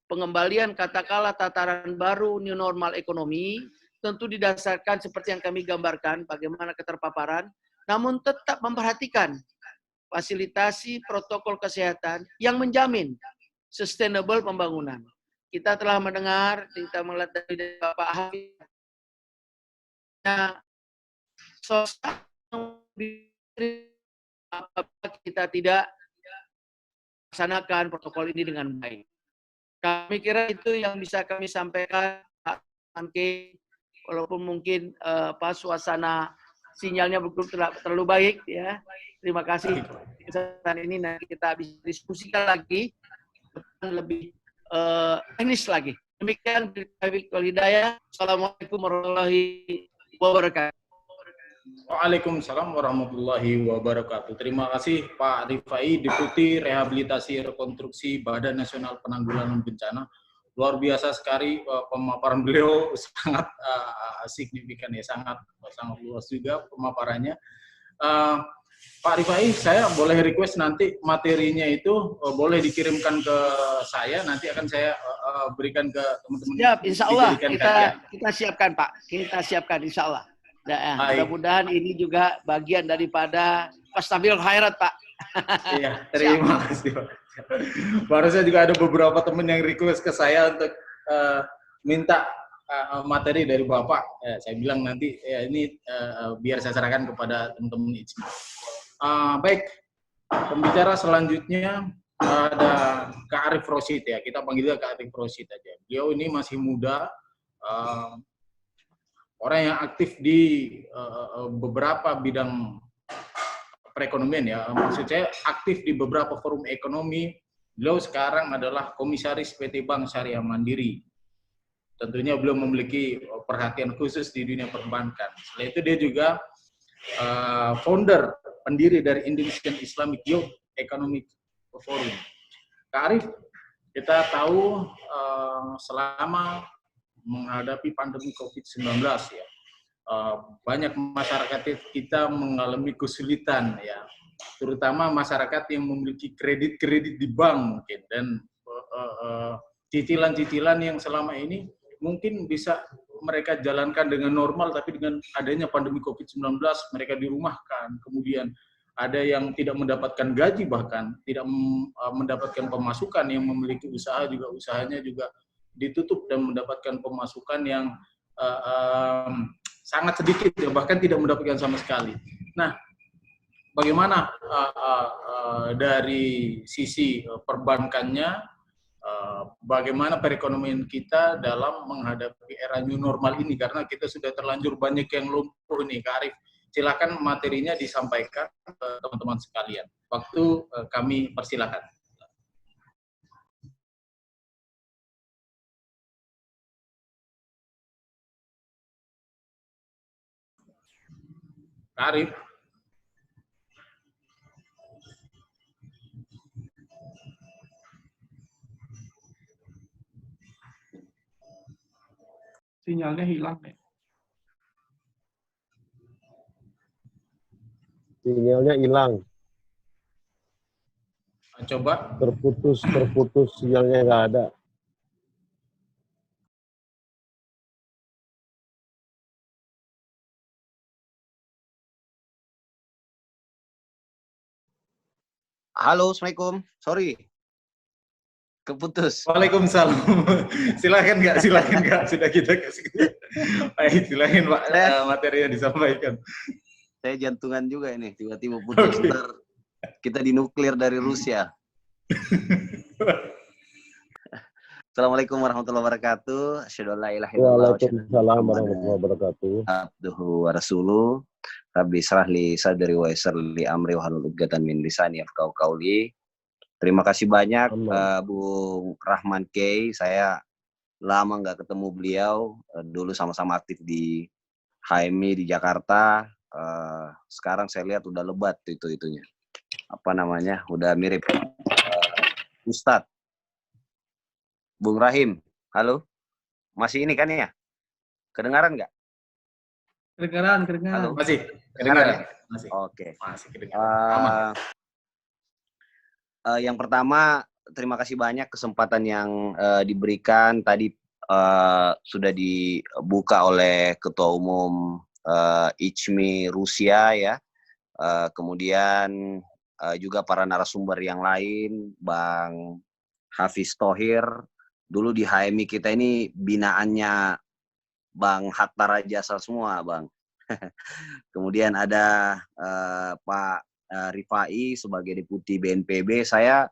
pengembalian katakanlah tataran baru new normal ekonomi tentu didasarkan seperti yang kami gambarkan bagaimana keterpaparan, namun tetap memperhatikan fasilitasi protokol kesehatan yang menjamin sustainable pembangunan. Kita telah mendengar, kita melihat dari Bapak Hafiz, kita tidak laksanakan protokol ini dengan baik. Kami kira itu yang bisa kami sampaikan, Pak Manke, walaupun mungkin suasana sinyalnya belum terlalu baik ya. Terima kasih kesempatan ini, nanti kita bisa diskusikan lagi lebih teknis lagi. Demikian Wal Hidayah. Assalamualaikum warahmatullahi wabarakatuh. Waalaikumsalam warahmatullahi wabarakatuh. Terima kasih Pak Rifai, Deputi Rehabilitasi Rekonstruksi Badan Nasional Penanggulangan Bencana. Luar biasa sekali pemaparan beliau, sangat signifikan ya, sangat luas juga pemaparannya. Pak Rifai, saya boleh request nanti materinya itu boleh dikirimkan ke saya, nanti akan saya berikan ke teman-teman. Siap, insya Allah kita siapkan Pak, kita siapkan insya Allah. Nah, mudah-mudahan ini juga bagian daripada Fastabiqul Khairat Pak. Iya, terima kasih Pak. Barusan juga ada beberapa teman yang request ke saya untuk minta materi dari Bapak. Saya bilang nanti ya ini biar saya serahkan kepada teman-teman ICMI. Baik, pembicara selanjutnya ada Kak Arif Rosyid ya. Kita panggilnya Kak Arif Rosyid aja. Beliau ini masih muda, orang yang aktif di beberapa bidang perekonomian ya. Maksud saya aktif di beberapa forum ekonomi. Beliau sekarang adalah komisaris PT Bank Syariah Mandiri. Tentunya beliau memiliki perhatian khusus di dunia perbankan. Selain itu dia juga founder, pendiri dari Indonesian Islamic Youth Economic Forum. Kak Arif, kita tahu selama menghadapi pandemi COVID-19 ya, banyak masyarakat kita mengalami kesulitan ya, terutama masyarakat yang memiliki kredit di bank mungkin, dan cicilan-cicilan yang selama ini mungkin bisa mereka jalankan dengan normal, tapi dengan adanya pandemi COVID-19 mereka dirumahkan, kemudian ada yang tidak mendapatkan gaji, bahkan tidak mendapatkan pemasukan, yang memiliki usaha juga usahanya juga ditutup dan mendapatkan pemasukan yang sangat sedikit ya, bahkan tidak mendapatkan sama sekali. Nah, bagaimana dari sisi perbankannya, bagaimana perekonomian kita dalam menghadapi era new normal ini, karena kita sudah terlanjur banyak yang lumpuh nih, Kak Arif. Silakan materinya disampaikan ke teman-teman sekalian. Waktu kami persilakan. Kak Arif. Sinyalnya hilang nih. Sinyalnya hilang. Coba. Terputus, sinyalnya nggak ada. Halo, Assalamualaikum. Sorry. Keputus. Waalaikumsalam. Silakan Kak, sudah kita kasih. Baik, silakan Pak, materi yang disampaikan. Saya jantungan juga ini, tiba-tiba putus. Okay. Ntar kita dinuklir dari Rusia. Assalamualaikum warahmatullahi wabarakatuh. Asyhadu an la ilaha illallah. Waalaikumsalam warahmatullahi wabarakatuh. Abduhu wa rasuluh. Rabbi israh li sadri wa yassir li amri wahlul 'uqdatam min lisani yafqahu qawli. Terima kasih banyak Bu Rahman K. Saya lama nggak ketemu beliau. Dulu sama-sama aktif di HMI di Jakarta. Sekarang saya lihat udah lebat itunya. Apa namanya? Udah mirip Ustadz. Bung Rahim, halo? Masih ini kan ya? Kedengaran nggak? Kedengaran. Halo? Masih kedengaran. Masih. Oke. Masih kedengaran. Yang pertama, terima kasih banyak kesempatan yang diberikan. Tadi sudah dibuka oleh Ketua Umum ICMI Rusia ya. Kemudian juga para narasumber yang lain, Bang Hafiz Thohir. Dulu di HMI kita ini binaannya Bang Hatta Rajasa semua, Bang. Kemudian ada Pak Rifai sebagai Deputi BNPB. Saya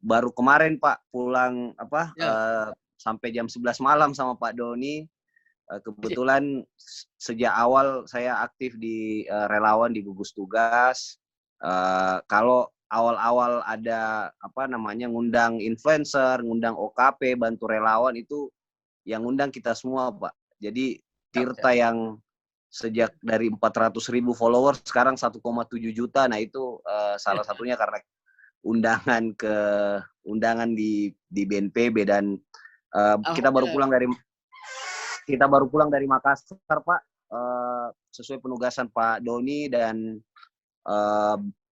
baru kemarin Pak pulang Ya. sampai jam 11 malam sama Pak Doni. Kebetulan sejak awal saya aktif di relawan di gugus tugas. Kalau awal-awal ada ngundang influencer, ngundang OKP, bantu relawan, itu yang ngundang kita semua Pak. Jadi Tirta yang sejak dari 400.000 followers sekarang 1,7 juta. Nah itu salah satunya karena undangan di BNPB, dan kita baru pulang dari Makassar Pak, sesuai penugasan Pak Doni, dan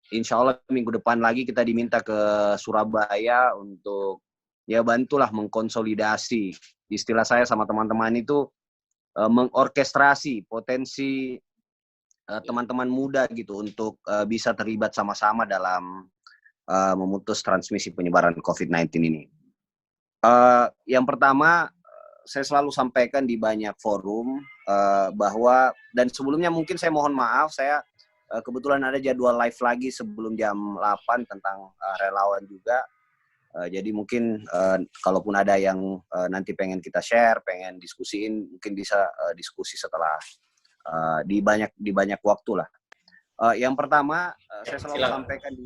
insya Allah minggu depan lagi kita diminta ke Surabaya untuk ya bantulah mengkonsolidasi, istilah saya sama teman-teman itu mengorkestrasi potensi teman-teman muda gitu untuk bisa terlibat sama-sama dalam memutus transmisi penyebaran COVID-19 ini. Yang pertama, saya selalu sampaikan di banyak forum bahwa, dan sebelumnya mungkin saya mohon maaf, saya kebetulan ada jadwal live lagi sebelum jam 8 tentang relawan juga. Jadi mungkin kalaupun ada yang nanti pengen kita share, pengen diskusiin, mungkin bisa diskusi setelah di banyak waktu lah. Yang pertama, saya selalu sampaikan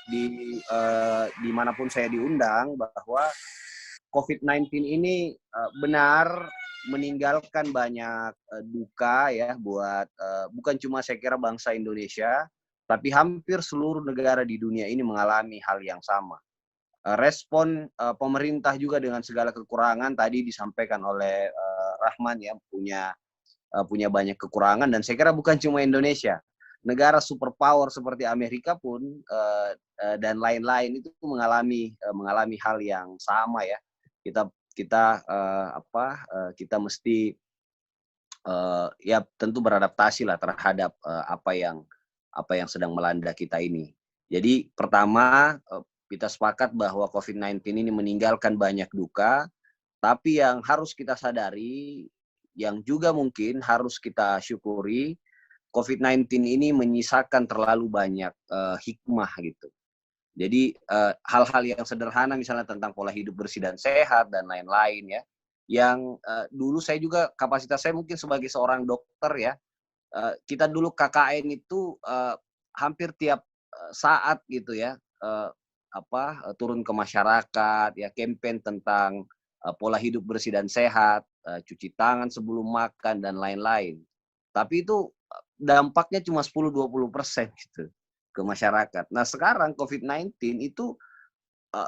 di manapun saya diundang bahwa COVID-19 ini benar meninggalkan banyak duka ya buat bukan cuma saya kira bangsa Indonesia, tapi hampir seluruh negara di dunia ini mengalami hal yang sama. Respon pemerintah juga dengan segala kekurangan tadi disampaikan oleh Rahman ya, punya banyak kekurangan, dan saya kira bukan cuma Indonesia. Negara superpower seperti Amerika pun dan lain-lain itu mengalami hal yang sama ya. Kita mesti ya tentu beradaptasi lah terhadap apa yang sedang melanda kita ini. Jadi pertama, kita sepakat bahwa COVID-19 ini meninggalkan banyak duka, tapi yang harus kita sadari, yang juga mungkin harus kita syukuri, COVID-19 ini menyisakan terlalu banyak hikmah gitu. Jadi hal-hal yang sederhana misalnya tentang pola hidup bersih dan sehat dan lain-lain ya, yang dulu saya juga kapasitas saya mungkin sebagai seorang dokter ya, kita dulu KKN itu hampir tiap saat gitu ya, turun ke masyarakat ya, campaign tentang pola hidup bersih dan sehat, cuci tangan sebelum makan dan lain-lain. Tapi itu dampaknya cuma 10-20% gitu ke masyarakat. Nah sekarang COVID-19 itu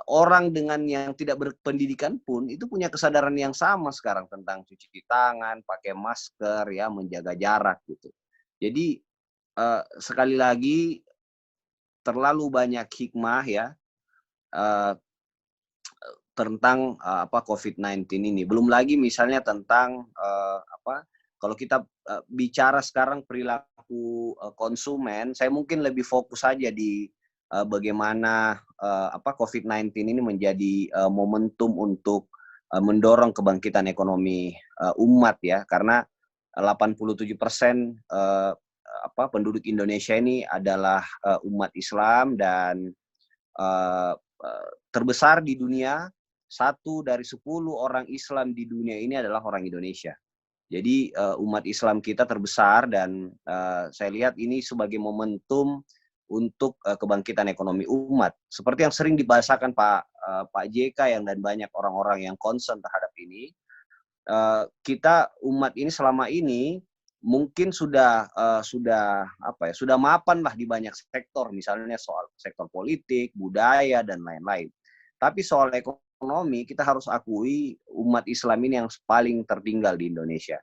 orang dengan yang tidak berpendidikan pun itu punya kesadaran yang sama sekarang tentang cuci tangan, pakai masker ya, menjaga jarak gitu. Jadi sekali lagi terlalu banyak hikmah ya tentang COVID-19 ini. Belum lagi misalnya tentang kalau kita bicara sekarang perilaku konsumen, saya mungkin lebih fokus saja di bagaimana COVID-19 ini menjadi momentum untuk mendorong kebangkitan ekonomi umat ya, karena 87% penduduk Indonesia ini adalah umat Islam, dan terbesar di dunia, 1 dari 10 orang Islam di dunia ini adalah orang Indonesia. Jadi umat Islam kita terbesar, dan saya lihat ini sebagai momentum untuk kebangkitan ekonomi umat. Seperti yang sering dibahasakan Pak JK dan banyak orang-orang yang concern terhadap ini, kita umat ini selama ini mungkin sudah mapan lah di banyak sektor, misalnya soal sektor politik, budaya dan lain-lain. Tapi soal ekonomi kita harus akui umat Islam ini yang paling tertinggal di Indonesia.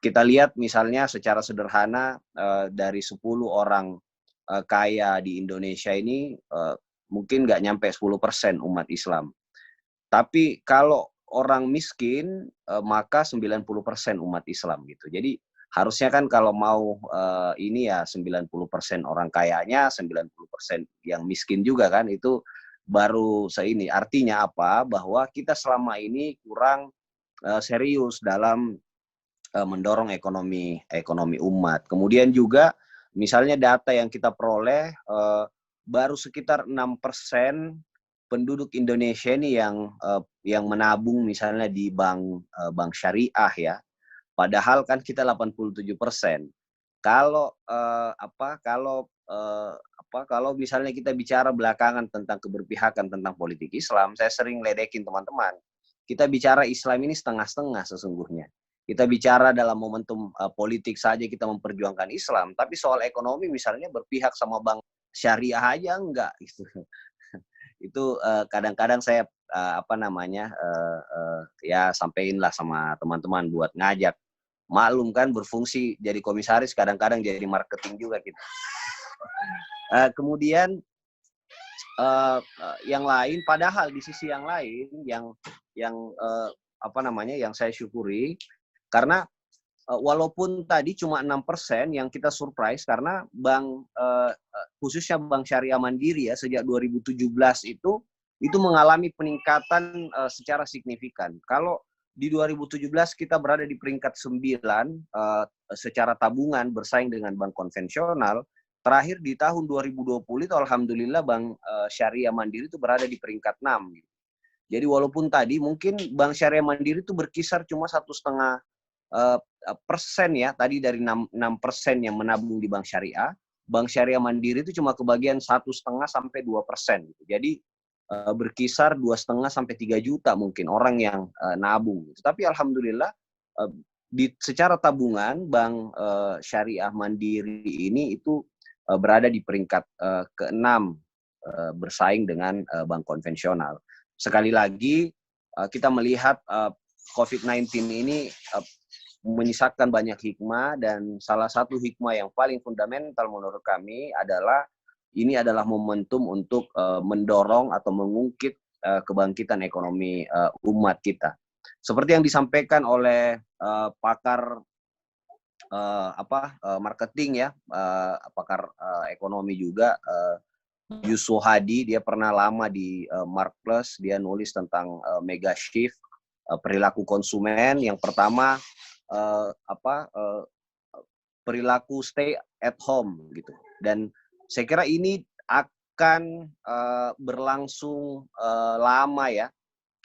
Kita lihat misalnya secara sederhana dari 10 orang kaya di Indonesia ini mungkin nggak nyampe 10% umat Islam. Tapi kalau orang miskin maka 90% umat Islam gitu. Jadi harusnya kan kalau mau ini ya 90% orang kayanya, 90% yang miskin juga kan, itu baru ini. Artinya apa? Bahwa kita selama ini kurang serius dalam mendorong ekonomi umat. Kemudian juga misalnya data yang kita peroleh baru sekitar 6% penduduk Indonesia ini yang menabung misalnya di bank syariah ya. Padahal kan kita 87%. Kalau misalnya kita bicara belakangan tentang keberpihakan tentang politik Islam, saya sering ledekin teman-teman. Kita bicara Islam ini setengah-setengah sesungguhnya. Kita bicara dalam momentum politik saja kita memperjuangkan Islam, tapi soal ekonomi misalnya berpihak sama bank syariah aja enggak gitu. Itu kadang-kadang saya ya sampeinlah sama teman-teman buat ngajak. Maklum kan berfungsi jadi komisaris kadang-kadang jadi marketing juga kita. Kemudian yang lain, padahal di sisi yang lain yang saya syukuri karena walaupun tadi cuma 6% yang kita surprise karena bank khususnya Bank Syariah Mandiri ya sejak 2017 itu mengalami peningkatan secara signifikan. Kalau di 2017 kita berada di peringkat 9 secara tabungan bersaing dengan bank konvensional. Terakhir di tahun 2020 itu alhamdulillah Bank Syariah Mandiri itu berada di peringkat 6. Jadi walaupun tadi mungkin Bank Syariah Mandiri itu berkisar cuma 1,5% ya, tadi dari 6% yang menabung di Bank Syariah, Bank Syariah Mandiri itu cuma kebagian 1,5 sampai 2%. Gitu. Jadi berkisar 2,5 sampai 3 juta mungkin orang yang nabung. Gitu. Tapi alhamdulillah secara tabungan Bank Syariah Mandiri ini itu berada di peringkat ke-6 bersaing dengan bank konvensional. Sekali lagi kita melihat COVID-19 ini menyisakan banyak hikmah dan salah satu hikmah yang paling fundamental menurut kami adalah ini adalah momentum untuk mendorong atau mengungkit kebangkitan ekonomi umat kita. Seperti yang disampaikan oleh pakar marketing ya, pakar ekonomi juga Yusuf Hadi, dia pernah lama di Marketplace, dia nulis tentang mega shift perilaku konsumen. Yang pertama perilaku stay at home gitu. Dan saya kira ini akan berlangsung lama ya.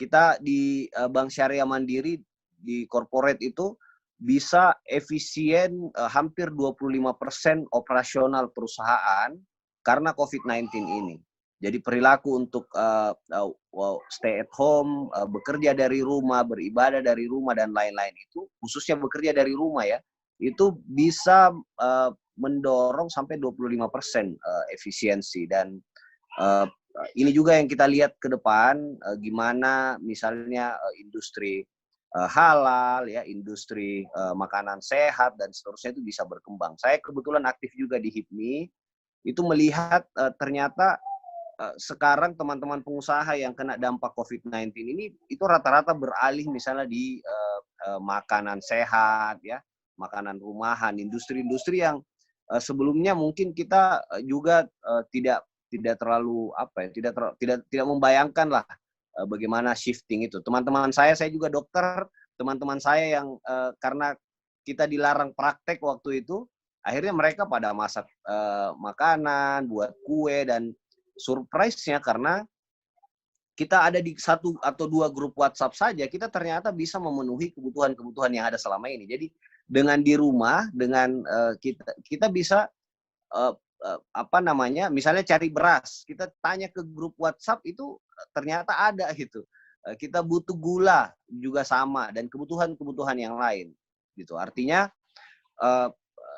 Kita di Bank Syariah Mandiri di corporate itu bisa efisien hampir 25% operasional perusahaan karena COVID-19 ini. Jadi perilaku untuk stay at home, bekerja dari rumah, beribadah dari rumah, dan lain-lain itu, khususnya bekerja dari rumah ya, itu bisa mendorong sampai 25% efisiensi. Dan ini juga yang kita lihat ke depan, gimana misalnya industri halal, ya, industri makanan sehat, dan seterusnya itu bisa berkembang. Saya kebetulan aktif juga di HIPMI, itu melihat ternyata sekarang teman-teman pengusaha yang kena dampak COVID-19 ini itu rata-rata beralih misalnya di makanan sehat ya, makanan rumahan, industri-industri yang sebelumnya mungkin kita juga tidak terlalu tidak membayangkan lah bagaimana shifting itu. Teman-teman saya juga dokter, teman-teman saya yang karena kita dilarang praktek waktu itu, akhirnya mereka pada masak makanan, buat kue, dan surprise-nya karena kita ada di 1 atau 2 grup WhatsApp saja, kita ternyata bisa memenuhi kebutuhan-kebutuhan yang ada selama ini. Jadi dengan di rumah, dengan kita bisa misalnya cari beras, kita tanya ke grup WhatsApp itu ternyata ada gitu. Kita butuh gula juga sama, dan kebutuhan-kebutuhan yang lain gitu. Artinya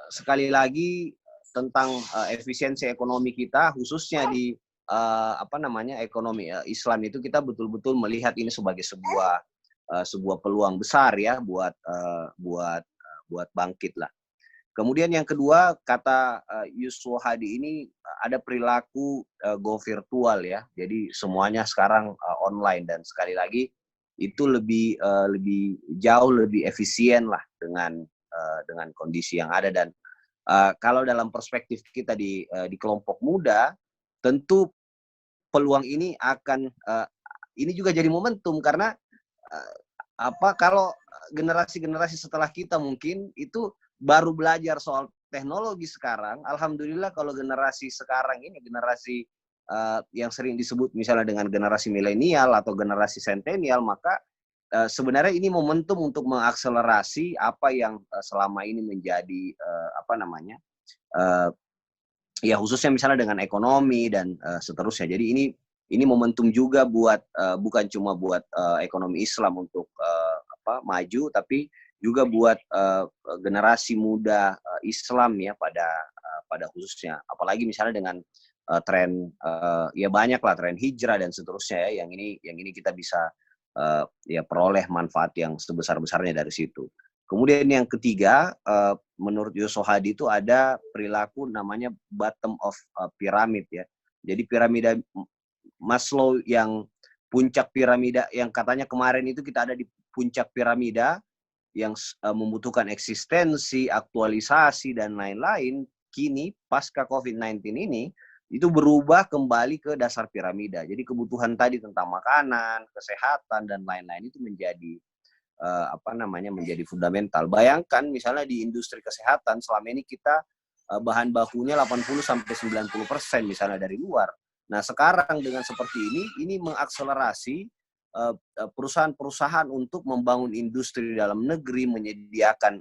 sekali lagi tentang efisiensi ekonomi kita, khususnya di ekonomi Islam itu, kita betul-betul melihat ini sebagai sebuah peluang besar ya buat bangkit lah. Kemudian yang kedua, kata Yusuf Hadi ini, ada perilaku go virtual ya. Jadi semuanya sekarang online, dan sekali lagi itu lebih jauh lebih efisien lah dengan kondisi yang ada. Dan kalau dalam perspektif kita di kelompok muda, tentu peluang ini akan ini juga jadi momentum, karena kalau generasi-generasi setelah kita mungkin itu baru belajar soal teknologi sekarang. Alhamdulillah kalau generasi sekarang ini, generasi yang sering disebut misalnya dengan generasi milenial atau generasi sentenial, maka sebenarnya ini momentum untuk mengakselerasi apa yang selama ini menjadi ya khususnya misalnya dengan ekonomi dan seterusnya. Jadi ini momentum juga buat bukan cuma buat ekonomi Islam untuk maju, tapi juga buat generasi muda Islam ya pada khususnya. Apalagi misalnya dengan tren ya banyak lah tren hijrah dan seterusnya ya, yang ini kita bisa ya peroleh manfaat yang sebesar-besarnya dari situ. Kemudian yang ketiga, menurut Yusof Hadi itu ada perilaku namanya bottom of pyramid ya. Jadi piramida Maslow yang puncak piramida yang katanya kemarin itu kita ada di puncak piramida yang membutuhkan eksistensi, aktualisasi dan lain-lain, kini pasca COVID-19 ini itu berubah kembali ke dasar piramida. Jadi kebutuhan tadi tentang makanan, kesehatan dan lain-lain itu menjadi menjadi fundamental. Bayangkan misalnya di industri kesehatan selama ini kita bahan bakunya 80-90% misalnya dari luar. Nah, sekarang dengan seperti ini mengakselerasi perusahaan-perusahaan untuk membangun industri dalam negeri, menyediakan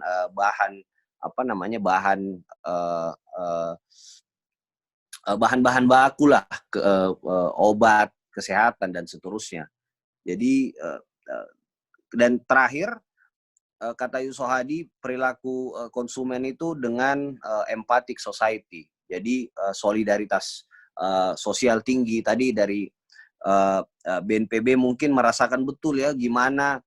bahan-bahan baku lah, obat, kesehatan dan seterusnya. Jadi dan terakhir kata Yusof Hadi, perilaku konsumen itu dengan empathic society. Jadi solidaritas sosial tinggi. Tadi dari BNPB mungkin merasakan betul ya gimana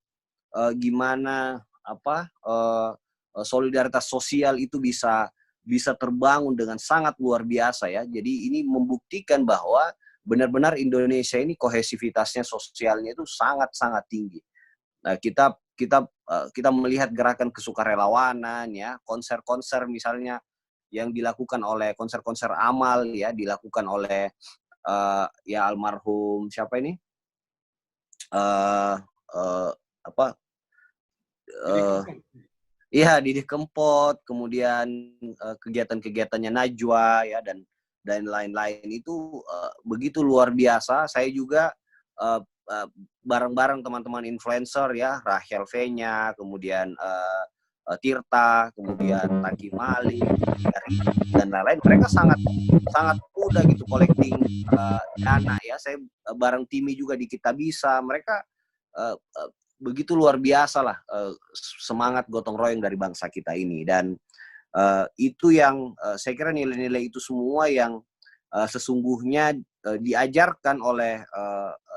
solidaritas sosial itu bisa terbangun dengan sangat luar biasa ya. Jadi ini membuktikan bahwa benar-benar Indonesia ini kohesivitasnya sosialnya itu sangat-sangat tinggi. Nah, kita melihat gerakan kesukarelawanan ya, konser-konser misalnya yang dilakukan oleh konser-konser amal ya, dilakukan oleh ya almarhum siapa ini? Iya, Didi Kempot, kemudian kegiatan-kegiatannya Najwa ya dan lain-lain itu begitu luar biasa. Saya juga bareng-bareng teman-teman influencer ya, Rachel V-nya, kemudian Tirta, kemudian Taki Malik, dan lain-lain. Mereka sangat mudah gitu collecting dana ya. Saya bareng Timi juga di Kita Bisa. Mereka begitu luar biasa lah semangat gotong royong dari bangsa kita ini. Dan itu yang saya kira nilai-nilai itu semua yang sesungguhnya diajarkan oleh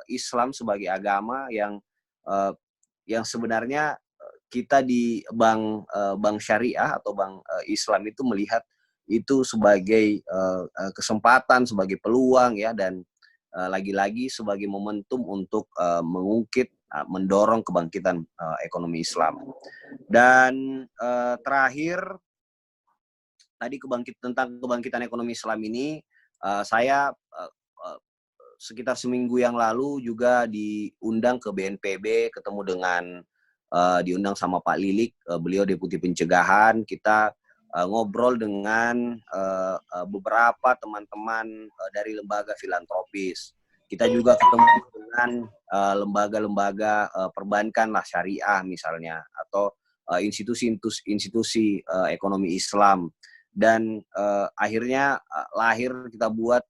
Islam sebagai agama yang sebenarnya kita di bank syariah atau bank Islam itu melihat itu sebagai kesempatan, sebagai peluang ya, dan lagi-lagi sebagai momentum untuk mengungkit, mendorong kebangkitan ekonomi Islam. Dan terakhir tadi tentang kebangkitan ekonomi Islam ini, saya sekitar seminggu yang lalu juga diundang ke BNPB, ketemu dengan diundang sama Pak Lilik, beliau Deputi Pencegahan. Kita ngobrol dengan beberapa teman-teman dari lembaga filantropis. Kita juga ketemu dengan lembaga-lembaga perbankan lah, syariah misalnya, atau institusi ekonomi Islam. Dan akhirnya lahir kita buat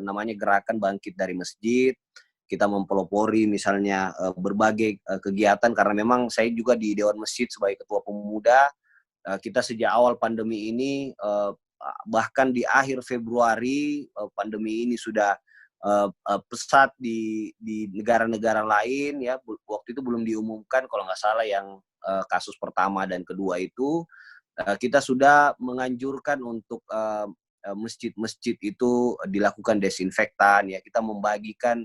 namanya Gerakan Bangkit dari Masjid. Kita mempelopori misalnya berbagai kegiatan, karena memang saya juga di Dewan Masjid sebagai Ketua Pemuda. Kita sejak awal pandemi ini, bahkan di akhir Februari pandemi ini sudah pesat di negara-negara lain ya. Waktu itu belum diumumkan kalau nggak salah yang kasus pertama dan kedua itu. Kita sudah menganjurkan untuk masjid-masjid itu dilakukan desinfektan ya. Kita membagikan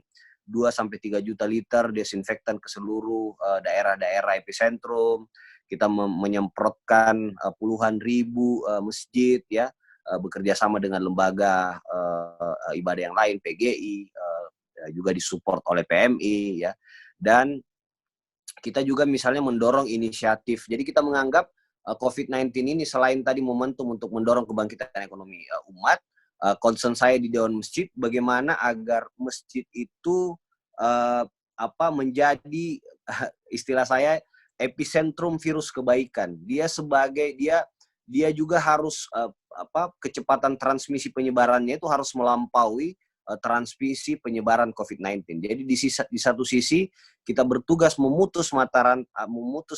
2-3 juta liter desinfektan ke seluruh daerah-daerah epicentrum. Kita menyemprotkan puluhan ribu masjid ya, bekerja sama dengan lembaga ibadah yang lain, PGI, juga disupport oleh PMI ya. Dan kita juga misalnya mendorong inisiatif. Jadi kita menganggap COVID-19 ini selain tadi momentum untuk mendorong kebangkitan ekonomi umat, concern saya di Dewan Masjid bagaimana agar masjid itu menjadi istilah saya epicentrum virus kebaikan. Dia juga harus kecepatan transmisi penyebarannya itu harus melampaui transmisi penyebaran COVID-19. Jadi di satu sisi kita bertugas memutus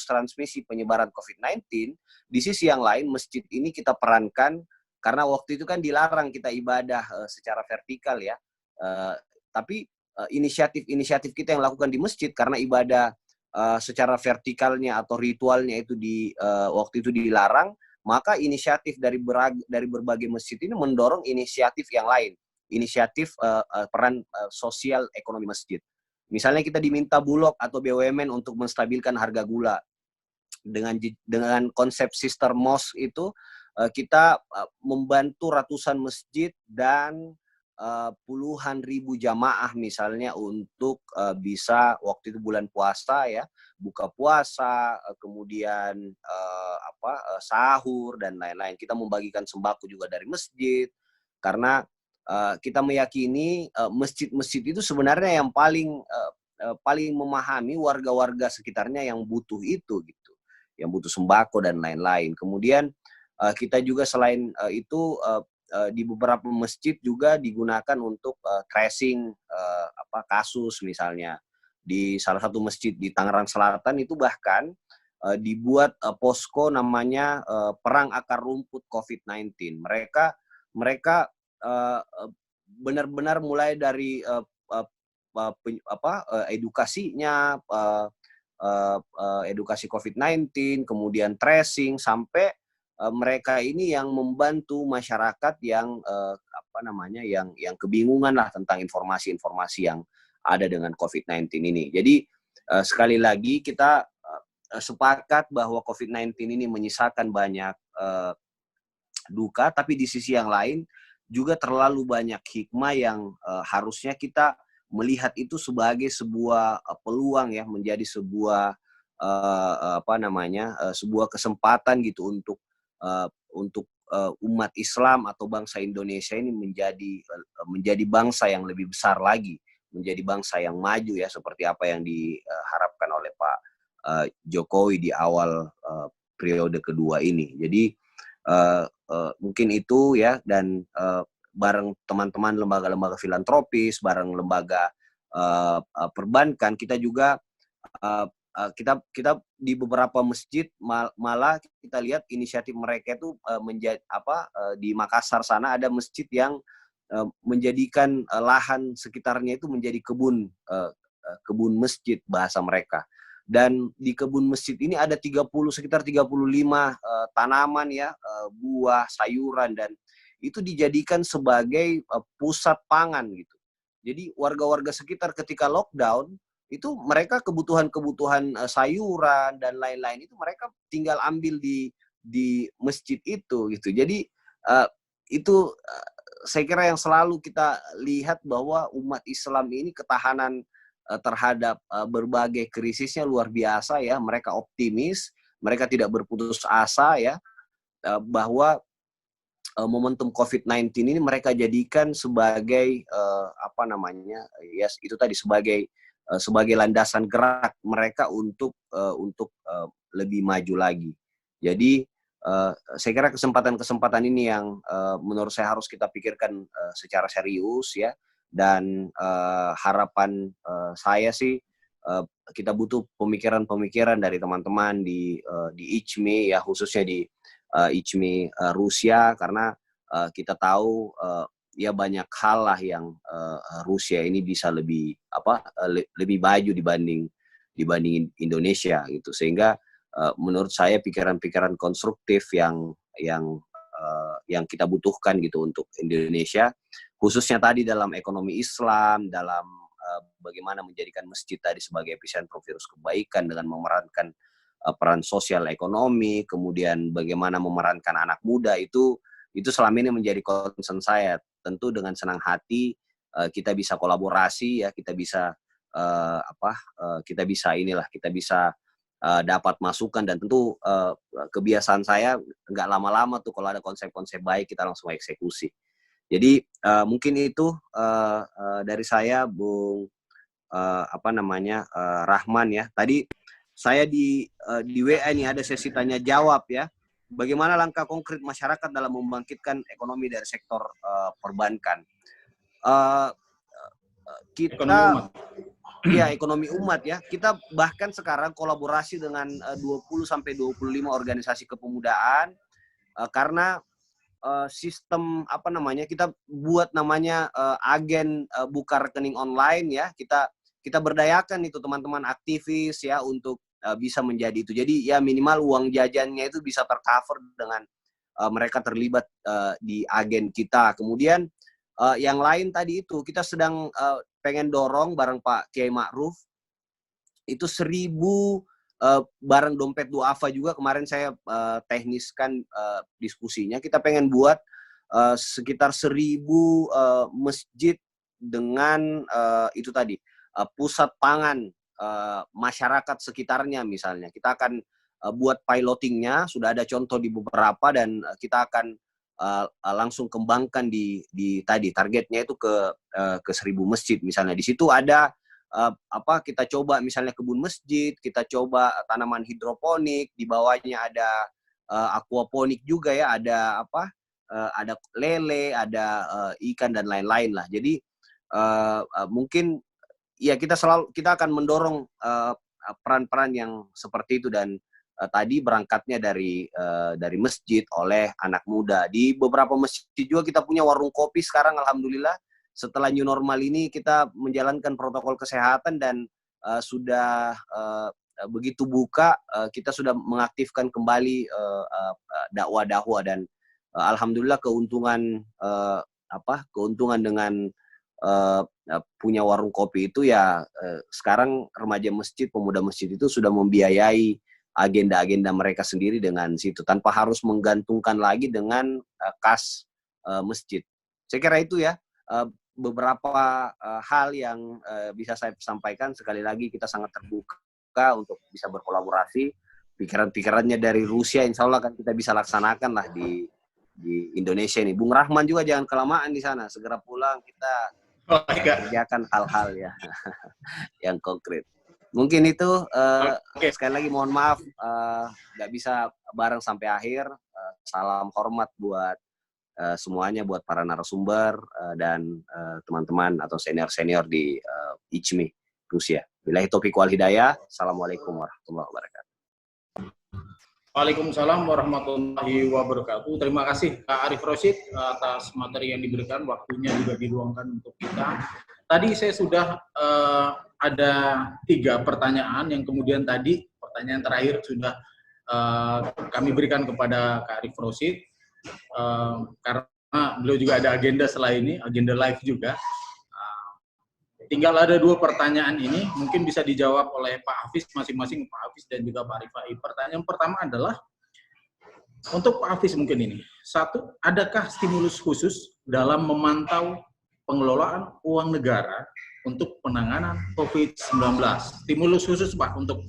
transmisi penyebaran COVID-19, di sisi yang lain masjid ini kita perankan karena waktu itu kan dilarang kita ibadah secara vertikal ya. Tapi inisiatif kita yang lakukan di masjid karena ibadah secara vertikalnya atau ritualnya itu waktu itu dilarang, maka inisiatif dari berbagai masjid ini mendorong inisiatif yang lain. Inisiatif peran sosial ekonomi masjid. Misalnya kita diminta Bulog atau BUMN untuk menstabilkan harga gula. Dengan konsep Sister Mosque itu kita membantu ratusan masjid dan puluhan ribu jamaah misalnya untuk bisa waktu itu bulan puasa ya, buka puasa, kemudian sahur dan lain-lain. Kita membagikan sembako juga dari masjid karena kita meyakini masjid-masjid itu sebenarnya yang paling memahami warga-warga sekitarnya yang butuh itu gitu, yang butuh sembako dan lain-lain. Kemudian kita juga selain itu di beberapa masjid juga digunakan untuk tracing kasus misalnya. Di salah satu masjid di Tangerang Selatan itu bahkan dibuat posko namanya Perang Akar Rumput COVID-19. Mereka benar-benar mulai dari edukasinya, edukasi COVID-19, kemudian tracing sampai mereka ini yang membantu masyarakat yang yang kebingungan lah tentang informasi-informasi yang ada dengan COVID-19 ini. Jadi sekali lagi kita sepakat bahwa COVID-19 ini menyisakan banyak duka, tapi di sisi yang lain juga terlalu banyak hikmah yang harusnya kita melihat itu sebagai sebuah peluang ya, menjadi sebuah sebuah kesempatan gitu untuk umat Islam atau bangsa Indonesia ini menjadi bangsa yang lebih besar lagi, menjadi bangsa yang maju ya, seperti apa yang diharapkan oleh Pak Jokowi di awal periode kedua ini. Jadi mungkin itu ya, dan bareng teman-teman lembaga-lembaga filantropis, bareng lembaga perbankan, kita juga kita di beberapa masjid malah kita lihat inisiatif mereka itu di Makassar sana ada masjid yang menjadikan lahan sekitarnya itu menjadi kebun masjid bahasa mereka. Dan di kebun masjid ini ada sekitar 35 tanaman ya, buah, sayuran, dan itu dijadikan sebagai pusat pangan gitu. Jadi warga-warga sekitar ketika lockdown itu mereka kebutuhan sayuran dan lain-lain itu mereka tinggal ambil di masjid itu gitu. Jadi itu saya kira yang selalu kita lihat bahwa umat Islam ini ketahanan terhadap berbagai krisisnya luar biasa ya. Mereka optimis, mereka tidak berputus asa ya, bahwa momentum COVID-19 ini mereka jadikan sebagai itu tadi sebagai landasan gerak mereka untuk lebih maju lagi. Jadi saya kira kesempatan ini yang menurut saya harus kita pikirkan secara serius ya. Dan harapan saya sih kita butuh pemikiran-pemikiran dari teman-teman di ICMI ya, khususnya di ICMI Rusia, karena kita tahu ya banyak hal lah yang Rusia ini bisa lebih maju dibanding Indonesia gitu. Sehingga menurut saya pikiran-pikiran konstruktif yang kita butuhkan gitu untuk Indonesia, khususnya tadi dalam ekonomi Islam, dalam bagaimana menjadikan masjid tadi sebagai epicentrum virus kebaikan dengan memerankan peran sosial ekonomi, kemudian bagaimana memerankan anak muda, itu selama ini menjadi concern saya. Tentu dengan senang hati kita bisa kolaborasi ya, kita bisa dapat masukan, dan tentu kebiasaan saya nggak lama-lama tuh kalau ada konsep-konsep baik kita langsung eksekusi. Jadi mungkin itu dari saya, Bung Rahman ya. Tadi saya di WA ini ada sesi tanya jawab ya. Bagaimana langkah konkret masyarakat dalam membangkitkan ekonomi dari sektor perbankan? Kita ekonomi umat ya. Kita bahkan sekarang kolaborasi dengan 20-25 organisasi kepemudaan karena sistem kita buat namanya agen buka rekening online ya. Kita berdayakan itu teman-teman aktivis ya untuk bisa menjadi itu. Jadi ya minimal uang jajannya itu bisa tercover dengan mereka terlibat di agen kita. Kemudian yang lain tadi itu kita sedang pengen dorong bareng Pak Kiai Ma'ruf itu 1000 barang dompet duafa juga kemarin saya tekniskan diskusinya. Kita pengen buat sekitar 1000 masjid dengan itu tadi pusat pangan masyarakat sekitarnya misalnya. Kita akan buat pilotingnya, sudah ada contoh di beberapa dan kita akan langsung kembangkan di tadi targetnya itu ke 1000 masjid misalnya. Di situ ada kita coba misalnya kebun masjid, kita coba tanaman hidroponik, di bawahnya ada aquaponik juga ya, ada ada lele, ada ikan dan lain-lain lah. Jadi mungkin ya kita akan mendorong peran-peran yang seperti itu dan tadi berangkatnya dari masjid oleh anak muda. Di beberapa masjid juga kita punya warung kopi sekarang alhamdulillah. Setelah new normal ini kita menjalankan protokol kesehatan dan sudah begitu buka kita sudah mengaktifkan kembali dakwah dan alhamdulillah keuntungan dengan punya warung kopi itu ya sekarang remaja masjid, pemuda masjid itu sudah membiayai agenda-agenda mereka sendiri dengan situ tanpa harus menggantungkan lagi dengan kas masjid. Saya kira itu ya beberapa hal yang bisa saya sampaikan. Sekali lagi kita sangat terbuka untuk bisa berkolaborasi. Pikiran-pikirannya dari Rusia insya Allah kan kita bisa laksanakan lah di Indonesia ini. Bung Rahman juga jangan kelamaan di sana, segera pulang kita kerjakan hal-hal ya yang konkret. Mungkin itu sekali lagi mohon maaf nggak bisa bareng sampai akhir. Salam hormat buat semuanya, buat para narasumber dan teman-teman atau senior-senior di ICMI Rusia. Billahi taufiq wal hidayah. Assalamualaikum warahmatullahi wabarakatuh. Waalaikumsalam warahmatullahi wabarakatuh. Terima kasih Pak Arief Rosyid atas materi yang diberikan, waktunya juga diluangkan untuk kita. Tadi saya sudah ada 3 pertanyaan yang kemudian tadi pertanyaan terakhir sudah kami berikan kepada Kak Arief Rosyid karena beliau juga ada agenda setelah ini, agenda live juga. Tinggal ada 2 pertanyaan ini, mungkin bisa dijawab oleh Pak Hafiz masing-masing, Pak Hafiz dan juga Pak Rifai. Pertanyaan pertama adalah, untuk Pak Hafiz mungkin ini. 1, adakah stimulus khusus dalam memantau pengelolaan uang negara untuk penanganan COVID-19? Stimulus khusus Pak untuk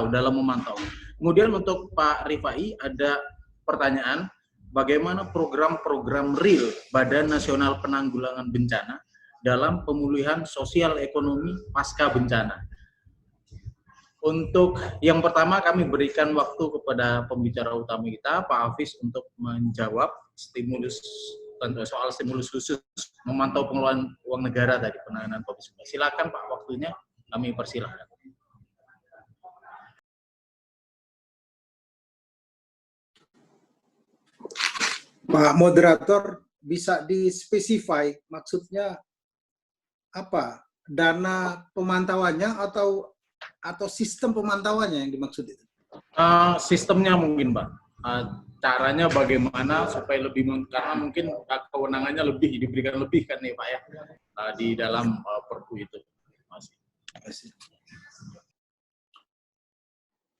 dalam memantau. Kemudian untuk Pak Rifai ada pertanyaan, bagaimana program-program real Badan Nasional Penanggulangan Bencana dalam pemulihan sosial ekonomi pasca bencana? Untuk yang pertama kami berikan waktu kepada pembicara utama kita, Pak Hafiz, untuk menjawab soal stimulus khusus memantau pengelolaan uang negara tadi penanganan COVID-19. Silakan Pak, waktunya kami persilahkan. Pak Moderator, bisa dispesify maksudnya apa? Dana pemantauannya atau sistem pemantauannya yang dimaksud itu? Sistemnya mungkin Pak. Caranya bagaimana supaya lebih, karena mungkin kewenangannya lebih diberikan lebih kan nih Pak ya di dalam Perpu itu.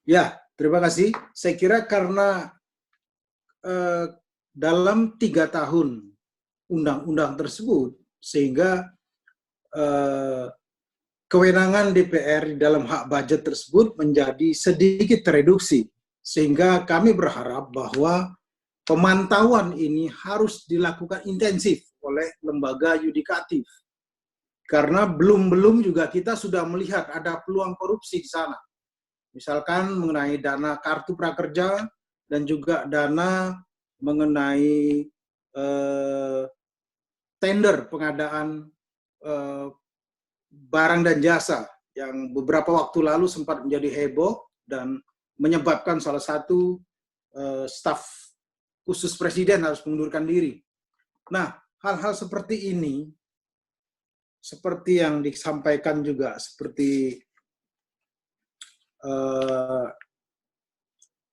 Ya, terima kasih. Saya kira karena dalam 3 tahun undang-undang tersebut sehingga kewenangan DPR di dalam hak budget tersebut menjadi sedikit tereduksi, sehingga kami berharap bahwa pemantauan ini harus dilakukan intensif oleh lembaga yudikatif. Karena belum juga kita sudah melihat ada peluang korupsi di sana. Misalkan mengenai dana kartu prakerja dan juga dana mengenai tender pengadaan barang dan jasa yang beberapa waktu lalu sempat menjadi heboh dan menyebabkan salah satu staf khusus presiden harus mengundurkan diri. Nah, hal-hal seperti ini, seperti yang disampaikan juga, seperti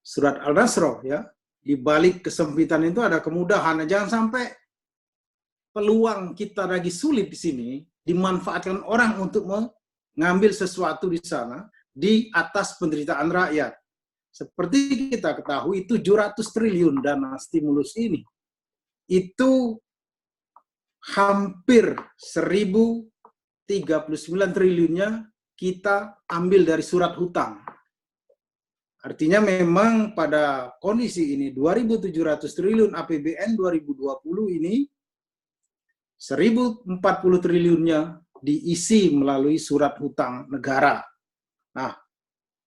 surat Al-Nasr, ya, di balik kesempitan itu ada kemudahan. Jangan sampai peluang kita lagi sulit di sini dimanfaatkan orang untuk mengambil sesuatu di sana di atas penderitaan rakyat. Seperti kita ketahui 700 triliun dana stimulus ini itu hampir 1.039 triliunnya kita ambil dari surat hutang. Artinya memang pada kondisi ini 2.700 triliun APBN 2020 ini 1.040 triliunnya diisi melalui surat hutang negara. Nah,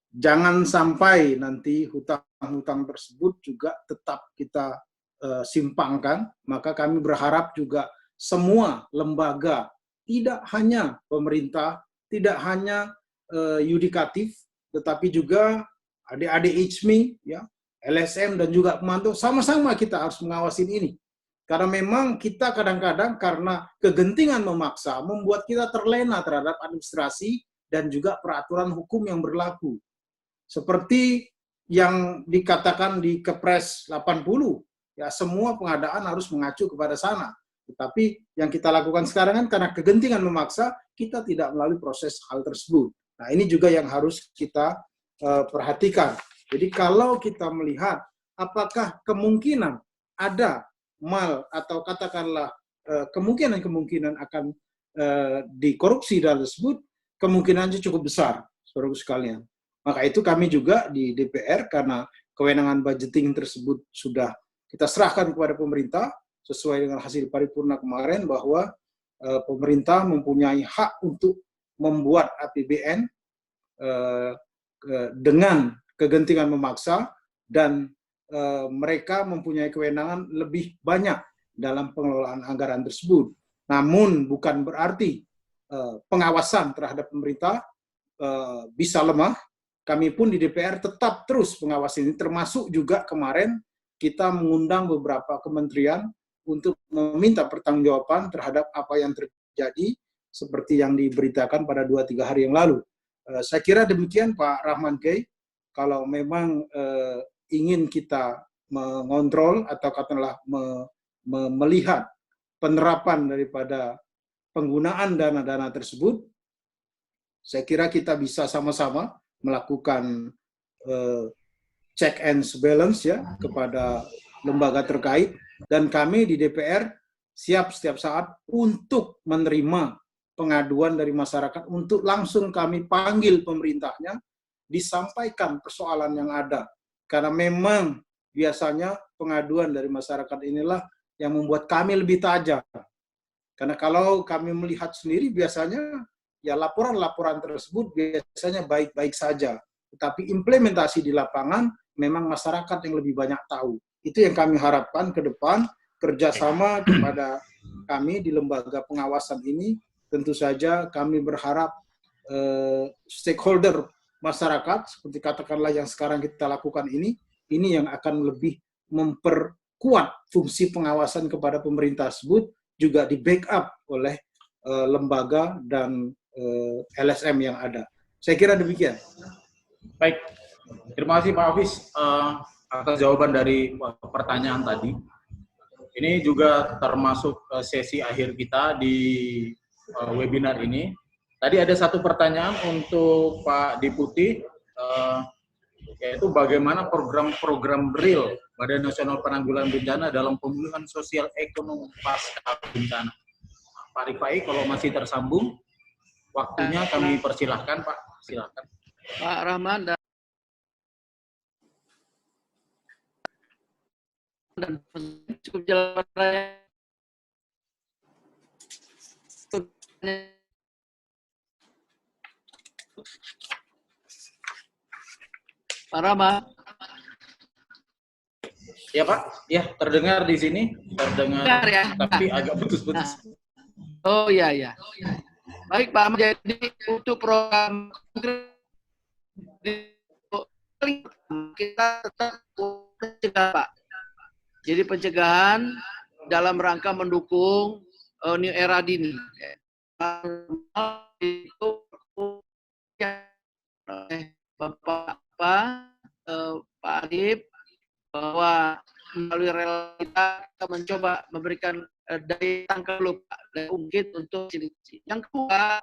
jangan sampai nanti hutang-hutang tersebut juga tetap kita simpangkan, maka kami berharap juga semua lembaga, tidak hanya pemerintah, tidak hanya yudikatif, tetapi juga adik-adik ICMI, ya, LSM dan juga pemantau, sama-sama kita harus mengawasi ini. Karena memang kita kadang-kadang karena kegentingan memaksa membuat kita terlena terhadap administrasi dan juga peraturan hukum yang berlaku. Seperti yang dikatakan di Kepres 80, ya semua pengadaan harus mengacu kepada sana. Tetapi yang kita lakukan sekarang kan karena kegentingan memaksa, kita tidak melalui proses hal tersebut. Nah, ini juga yang harus kita perhatikan. Jadi kalau kita melihat apakah kemungkinan ada mal atau katakanlah kemungkinan akan dikorupsi dan tersebut, kemungkinannya cukup besar, saudara sekalian. Maka itu kami juga di DPR, karena kewenangan budgeting tersebut sudah kita serahkan kepada pemerintah, sesuai dengan hasil paripurna kemarin, bahwa pemerintah mempunyai hak untuk membuat APBN dengan kegentingan memaksa, dan mereka mempunyai kewenangan lebih banyak dalam pengelolaan anggaran tersebut. Namun bukan berarti pengawasan terhadap pemerintah bisa lemah. Kami pun di DPR tetap terus mengawasi ini, termasuk juga kemarin kita mengundang beberapa kementerian untuk meminta pertanggungjawaban terhadap apa yang terjadi seperti yang diberitakan pada 2-3 hari yang lalu. Saya kira demikian Pak Rahman Kay. Kalau memang ingin kita mengontrol atau katakanlah melihat penerapan daripada penggunaan dana-dana tersebut, saya kira kita bisa sama-sama melakukan check and balance ya kepada lembaga terkait, dan kami di DPR siap setiap saat untuk menerima pengaduan dari masyarakat, untuk langsung kami panggil pemerintahnya, disampaikan persoalan yang ada. Karena memang biasanya pengaduan dari masyarakat inilah yang membuat kami lebih tajam. Karena kalau kami melihat sendiri biasanya ya laporan-laporan tersebut biasanya baik-baik saja. Tetapi implementasi di lapangan memang masyarakat yang lebih banyak tahu. Itu yang kami harapkan ke depan, kerjasama kepada kami di lembaga pengawasan ini. Tentu saja kami berharap stakeholder masyarakat, seperti katakanlah yang sekarang kita lakukan ini yang akan lebih memperkuat fungsi pengawasan kepada pemerintah tersebut, juga di backup oleh lembaga dan LSM yang ada. Saya kira demikian. Baik, terima kasih Pak Hafiz atas jawaban dari pertanyaan tadi. Ini juga termasuk sesi akhir kita di webinar ini. Tadi ada satu pertanyaan untuk Pak Deputi, yaitu bagaimana program-program real Badan Nasional Penanggulangan Bencana dalam pemulihan sosial ekonomi pasca bencana. Pak Rifai, kalau masih tersambung, waktunya kami persilahkan Pak, silakan. Pak Rahman dan dan cukup jelas Pak Rama. Ya Pak, ya terdengar di sini, terdengar, Dengar ya? tapi agak putus-putus. Oh iya ya. Baik Pak, jadi untuk program kita tetap mencegah Pak. Jadi pencegahan dalam rangka mendukung New Era Dini. Itu Bapak Pak Arif bahwa melalui relasi kita mencoba memberikan daya tangkal lupa dan ungkit untuk fasilitasi. Yang kedua,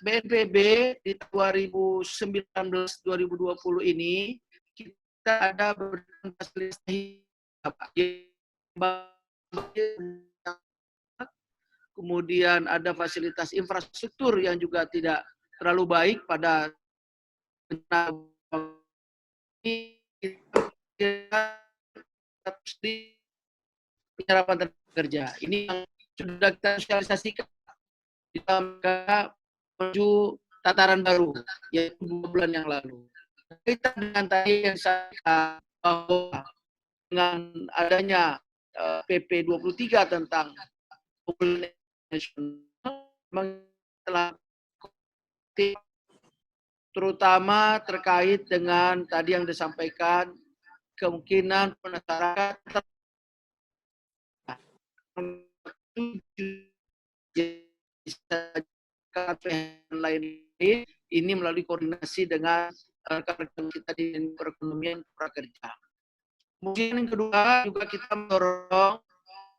BNPB di 2019-2020 ini kita ada berikan fasilitas kemudian ada fasilitas infrastruktur yang juga tidak terlalu baik pada penyerapan tenaga kerja. Ini yang sudah kita sosialisasikan di dalam menuju tataran baru, yaitu 2 bulan yang lalu. Kita dengan tadi yang saya bahwa dengan adanya PP 23 tentang nasional, terutama terkait dengan tadi yang disampaikan kemungkinan masyarakat lain ini melalui koordinasi dengan rekan-rekan kita di perekonomian prakerja. Kemudian yang kedua juga kita mendorong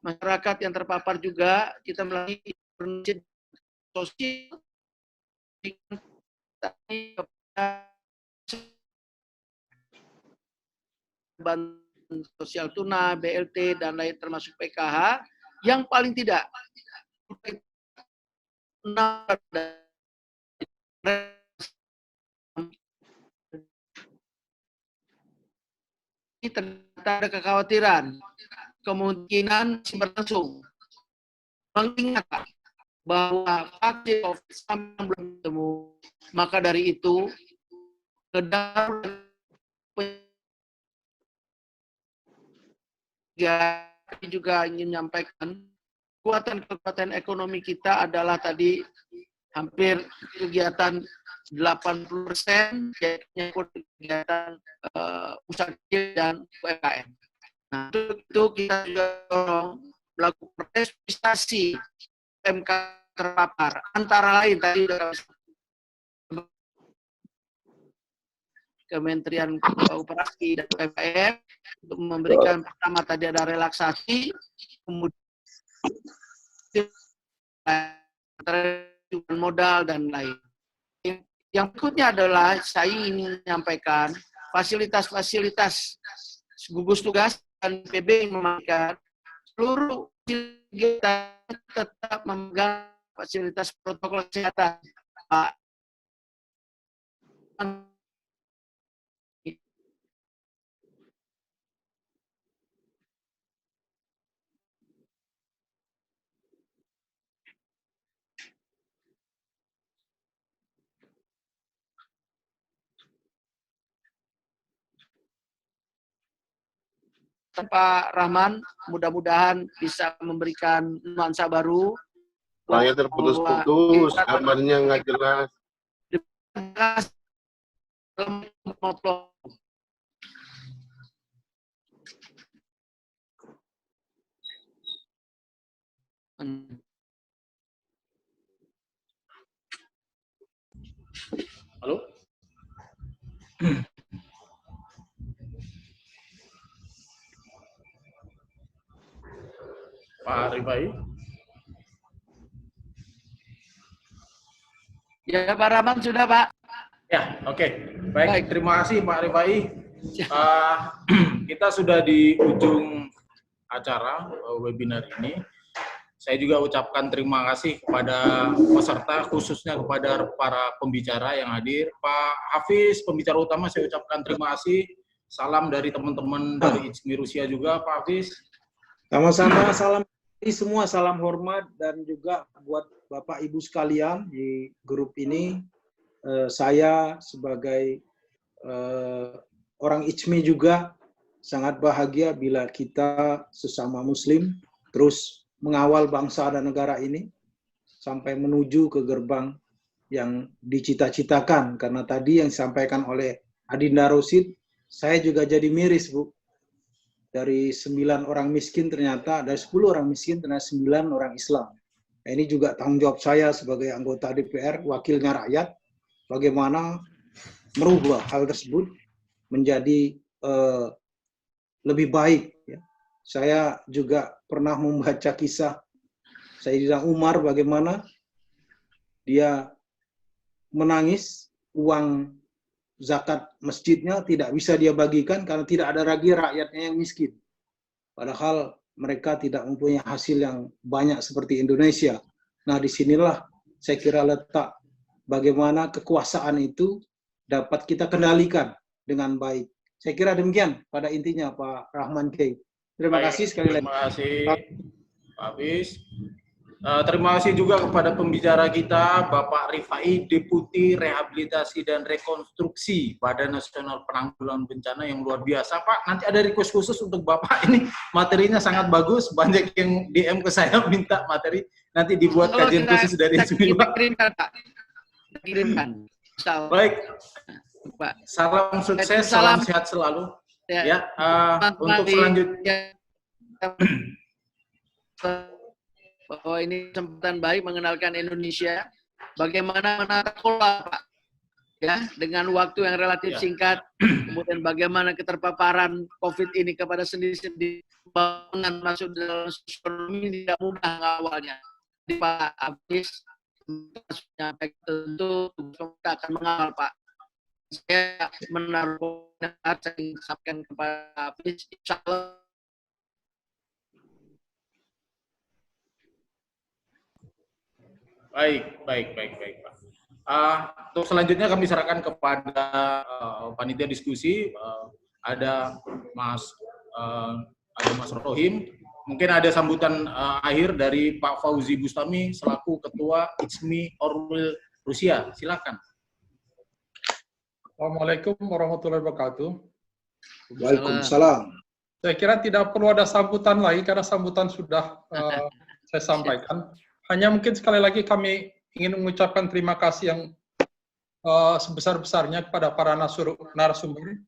masyarakat yang terpapar juga kita melalui sosial bantuan sosial tunai, BLT dan lain termasuk PKH yang paling tidak ternyata ada kekhawatiran kemungkinan berlangsung. Mengingat bahwa vaksin COVID belum ketemu, maka dari itu juga ingin menyampaikan kekuatan ekonomi kita adalah tadi hampir kegiatan 80% yaitu kegiatan usaha kecil dan UMKM. Nah, itu kita juga melakukan registrasi UMK terpapar. Antara lain tadi Kementerian Koperasi dan UMKM untuk memberikan pertama tadi ada relaksasi, kemudian modal dan lain. Yang berikutnya adalah saya ingin menyampaikan fasilitas-fasilitas gugus tugas dan PB memastikan seluruh kita tetap memegang fasilitas protokol kesehatan. Pak Rahman, mudah-mudahan bisa memberikan nuansa baru. Orangnya terputus-putus, kabarnya nggak jelas. Halo? Pak Rifai? Ya, Pak Rahman sudah, Pak. Ya, oke. Baik, terima kasih Pak Rifai. Kita sudah di ujung acara webinar ini. Saya juga ucapkan terima kasih kepada peserta, khususnya kepada para pembicara yang hadir. Pak Hafiz, pembicara utama, saya ucapkan terima kasih. salam dari teman-teman dari ICMI Rusia juga, Pak Hafiz. Sama-sama, salam semua, salam hormat, dan juga buat Bapak Ibu sekalian di grup ini. Saya sebagai orang ICMI juga sangat bahagia bila kita sesama Muslim terus mengawal bangsa dan negara ini sampai menuju ke gerbang yang dicita-citakan. Karena tadi yang disampaikan oleh Adinda Rosid, saya juga jadi miris, Bu. Dari 9 orang miskin ternyata, dari 10 orang miskin ternyata 9 orang Islam. Nah, ini juga tanggung jawab saya sebagai anggota DPR, wakilnya rakyat, bagaimana merubah hal tersebut menjadi lebih baik. Ya. Saya juga pernah membaca kisah Sayyidina Umar, bagaimana dia menangis uang zakat masjidnya tidak bisa dia bagikan karena tidak ada lagi rakyatnya yang miskin. Padahal mereka tidak mempunyai hasil yang banyak seperti Indonesia. Nah, disinilah saya kira letak bagaimana kekuasaan itu dapat kita kendalikan dengan baik. Saya kira demikian pada intinya, Pak Rahman Kay. Terima kasih sekali lagi. Terima kasih, Pak Hafiz. Terima kasih juga kepada pembicara kita, Bapak Rifai, Deputi Rehabilitasi dan Rekonstruksi Badan Nasional Penanggulangan Bencana, yang luar biasa. Pak, nanti ada request khusus untuk Bapak, ini materinya sangat bagus, banyak yang DM ke saya minta materi, nanti dibuat kajian khusus dari ICMI, Pak. Kirimkan. Baik, Pak. salam sukses, salam sehat selalu. Ya, untuk selanjutnya. Bahwa ini kesempatan baik mengenalkan Indonesia, bagaimana menata kelola, Pak, ya, dengan waktu yang relatif singkat, kemudian bagaimana keterpaparan COVID ini kepada sendiri-sendiri, masuk dalam ekonomi tidak mudah awalnya. Jadi Pak Hafiz tentu kita akan mengawal, Pak. Saya menaruh saya sampaikan kepada Hafiz, insya Allah. Baik, Pak. Untuk selanjutnya kami serahkan kepada panitia diskusi. Ada Mas Rohim. Mungkin ada sambutan akhir dari Pak Fauzi Bustami selaku Ketua ICMI Orwil Rusia. Silakan. Assalamualaikum warahmatullahi wabarakatuh. Waalaikumsalam. Saya kira tidak perlu ada sambutan lagi karena sambutan sudah saya sampaikan. Hanya mungkin sekali lagi kami ingin mengucapkan terima kasih yang sebesar-besarnya kepada para narasumber.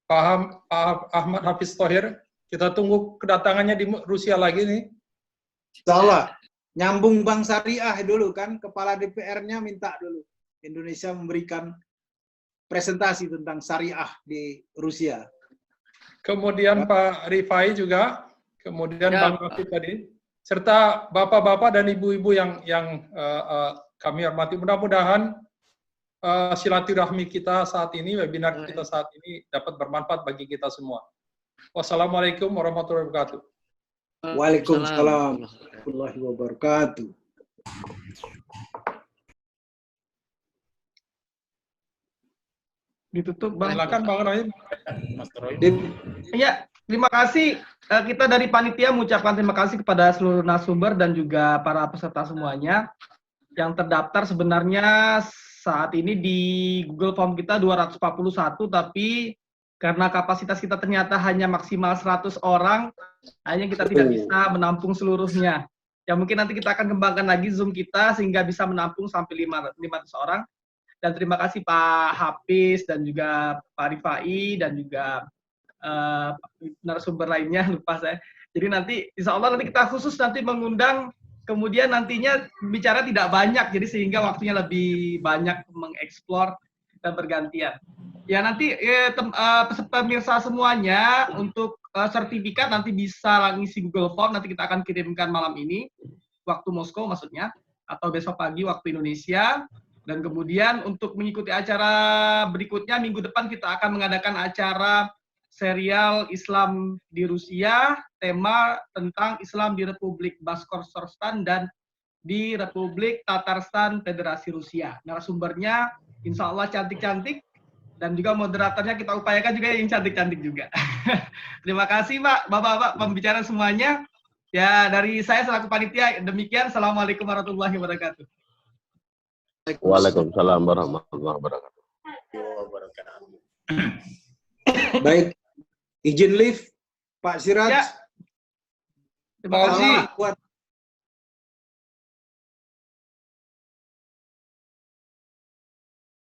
Pak Ahmad Hafiz Thohir, kita tunggu kedatangannya di Rusia lagi nih. Salah. Nyambung Bank Syariah dulu kan, Kepala DPR-nya minta dulu Indonesia memberikan presentasi tentang syariah di Rusia. Kemudian Pak Rifai juga, kemudian Bang Hafiz tadi, serta bapak-bapak dan ibu-ibu yang kami hormati. Mudah-mudahan silaturahmi kita saat ini, webinar kita saat ini dapat bermanfaat bagi kita semua. Wassalamualaikum warahmatullahi wabarakatuh. Waalaikumsalam warahmatullahi wabarakatuh. Ditutup, Bang. Silakan Bang Rohim. Mas Roy. Ya, terima kasih. Kita dari panitia mengucapkan terima kasih kepada seluruh narasumber dan juga para peserta semuanya. Yang terdaftar sebenarnya saat ini di Google Form kita 241, tapi karena kapasitas kita ternyata hanya maksimal 100 orang, hanya kita tidak bisa menampung seluruhnya. Ya mungkin nanti kita akan kembangkan lagi Zoom kita sehingga bisa menampung sampai 500 orang. Dan terima kasih Pak Hafiz dan juga Pak Rifai dan juga narasumber lainnya, lupa saya. Jadi nanti insya Allah nanti kita khusus nanti mengundang, kemudian nantinya bicara tidak banyak, jadi sehingga waktunya lebih banyak mengeksplor dan bergantian. Ya nanti pemirsa semuanya untuk sertifikat nanti bisa ngisi Google Form, nanti kita akan kirimkan malam ini, waktu Moskow maksudnya, atau besok pagi waktu Indonesia. Dan kemudian untuk mengikuti acara berikutnya, minggu depan kita akan mengadakan acara serial Islam di Rusia, tema tentang Islam di Republik Bashkortostan dan di Republik Tatarstan Federasi Rusia. Narasumbernya insya Allah cantik-cantik, Dan juga moderatornya kita upayakan juga yang cantik-cantik juga. Terima kasih Pak, Bapak-Bapak pembicara semuanya. Ya, dari saya selaku panitia, demikian. Assalamualaikum warahmatullahi wabarakatuh. Waalaikumsalam warahmatullahi wabarakatuh. Baik, izin lift Pak Siraj. Ya. Terima kasih. Buat